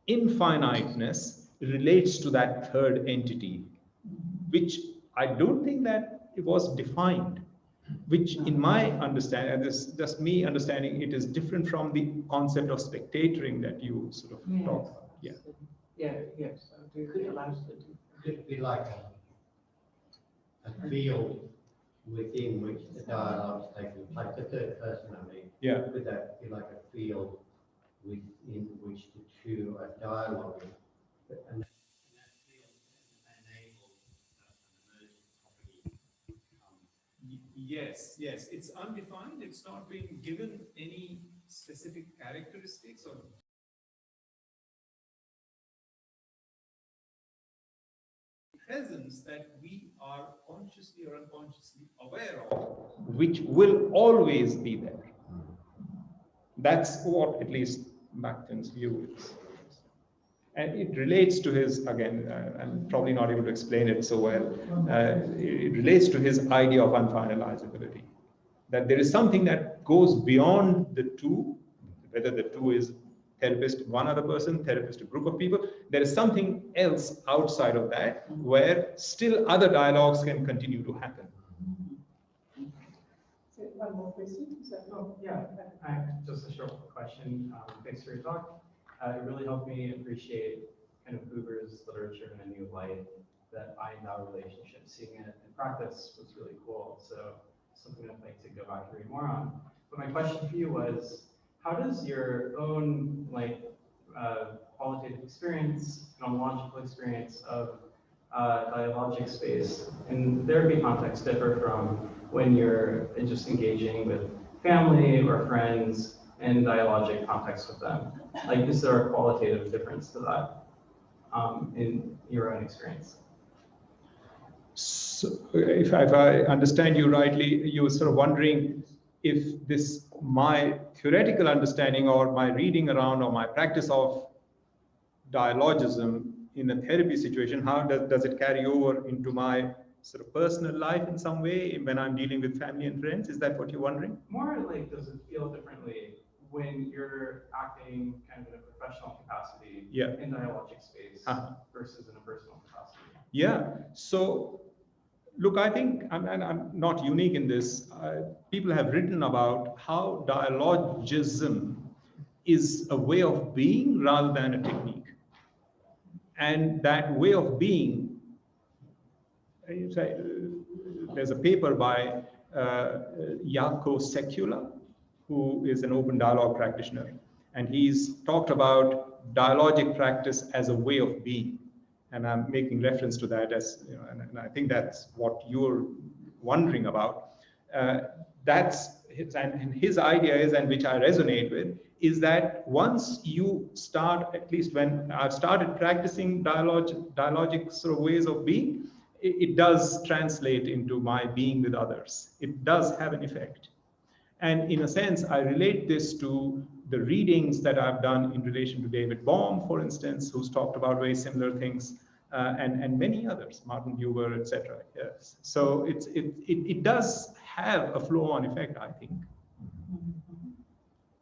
infiniteness relates to that third entity, which I don't think that it was defined, which in my understanding, and this is just me understanding, it is different from the concept of spectatoring that you sort of talk about. Yeah. Yeah, yes. I do realize that. Could it be like a field within which the dialogue is taking place, the third person, I mean? Yeah. Could that be like a field within which the two are dialoguing? And that field enables an emergent property. Yes, it's undefined. It's not being given any specific characteristics or presence that we are consciously or unconsciously aware of, which will always be there. That's what at least Bakhtin's view is. And it relates to his, again, I'm probably not able to explain it so well, it relates to his idea of unfinalizability. That there is something that goes beyond the two, whether the two is therapist, one other person, therapist, a group of people, there is something else outside of that where still other dialogues can continue to happen. So one more question. Yeah, just a short question. Thanks for your talk. It really helped me appreciate kind of Buber's literature in a new light, that I-thou relationship. Seeing it in practice was really cool. So something I'd like to go back and read more on. But my question for you was, how does your own qualitative experience, phenomenological experience of dialogic space in therapy context differ from when you're just engaging with family or friends in dialogic context with them? Like, is there a qualitative difference to that in your own experience? So if I understand you rightly, you were sort of wondering if this, my theoretical understanding or my reading around or my practice of dialogism in a therapy situation, how does it carry over into my sort of personal life in some way when I'm dealing with family and friends? Is that what you're wondering? More like, does it feel differently when you're acting kind of in a professional capacity in dialogic space versus in a personal capacity? Yeah. So, look, I think, I'm not unique in this. People have written about how dialogism is a way of being rather than a technique. And that way of being, there's a paper by Jaakko Sekula, who is an open dialogue practitioner. And he's talked about dialogic practice as a way of being. And I'm making reference to that as, you know, and I think that's what you're wondering about. And his idea is, and which I resonate with, is that once you start, at least when I've started practicing dialogic sort of ways of being, it does translate into my being with others. It does have an effect. And in a sense, I relate this to the readings that I've done in relation to David Bohm, for instance, who's talked about very similar things, and many others, Martin Buber, etc. Yes. So it does have a flow-on effect, I think.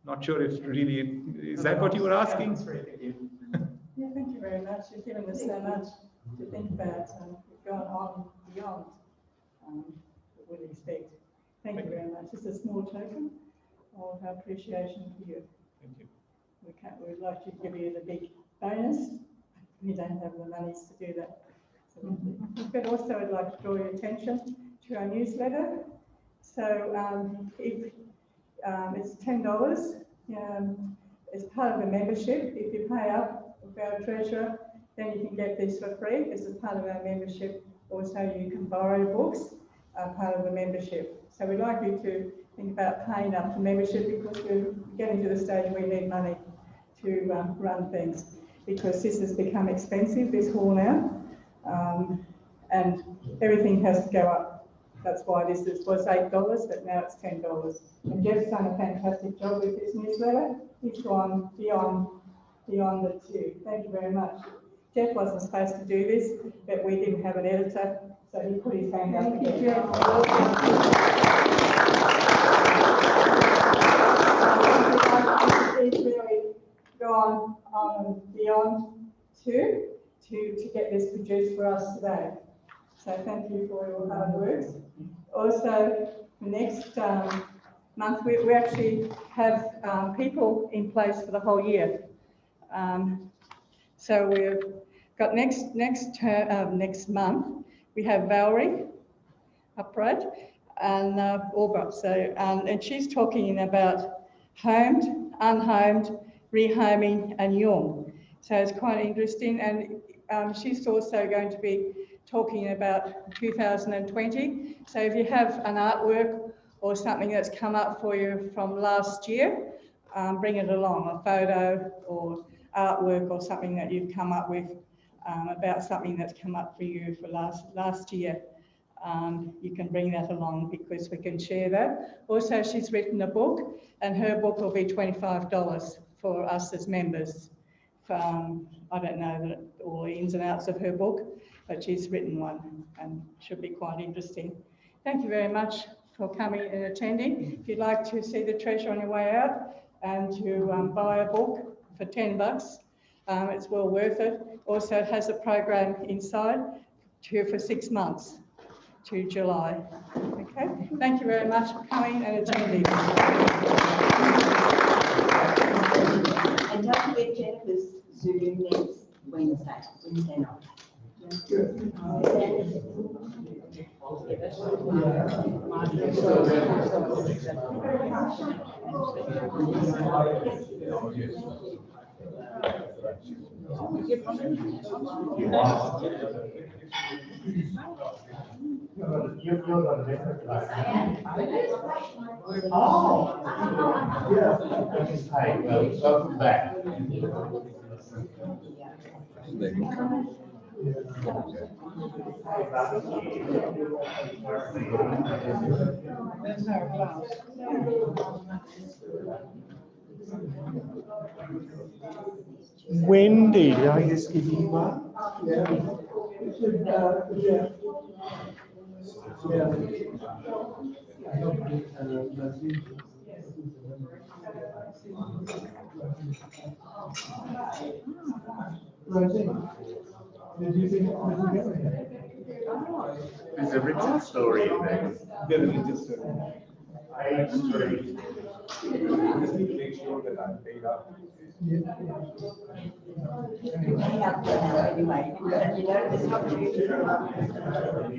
Not sure if really, is that what you were asking? Yeah, thank you very much. You've given us so much to think about. We've gone on beyond what we'd expect. Thank you very much. Just a small token of our appreciation for you. Thank you. We'd like to give you the big bonus. We don't have the monies to do that. But also I'd like to draw your attention to our newsletter. So if it's $10 as part of the membership. If you pay up with our treasurer, then you can get this for free. This is part of our membership. Also, you can borrow books, part of the membership. So we'd like you to think about paying up for membership, because we're getting to the stage where we need money to run things, because this has become expensive, this hall now, and everything has to go up. That's why this was $8, but now it's $10. And Jeff's done a fantastic job with this newsletter. He's gone beyond the two. Thank you very much. Jeff wasn't supposed to do this, but we didn't have an editor, so he put his hand up again. He's really gone on and beyond to get this produced for us today. So thank you for your hard work. Also, next month we actually have people in place for the whole year. So we've got next month we have Valerie upright and Aubrey. So and she's talking about homed, unhomed, rehoming, and Jung. So it's quite interesting, and she's also going to be talking about 2020. So if you have an artwork or something that's come up for you from last year, bring it along, a photo or artwork or something that you've come up with about something that's come up for you for last year. You can bring that along because we can share that. Also, she's written a book, and her book will be $25 for us as members. I don't know all the ins and outs of her book, but she's written one and should be quite interesting. Thank you very much for coming and attending. If you'd like to see the treasure on your way out and to buy a book for $10, it's well worth it. Also, it has a program inside for 6 months to July. Okay, thank you very much for coming and attending. And don't forget Jennifer's Zoom next Wednesday night. Good. You're going to make it like oh, yeah. Hi, welcome back. That's our class. Wendy, did I just give you one? Yeah. Did you think it was together? There's a Richard story in there. The religious story. I story. Just need to make sure that I'm paid up. Anyway, you know,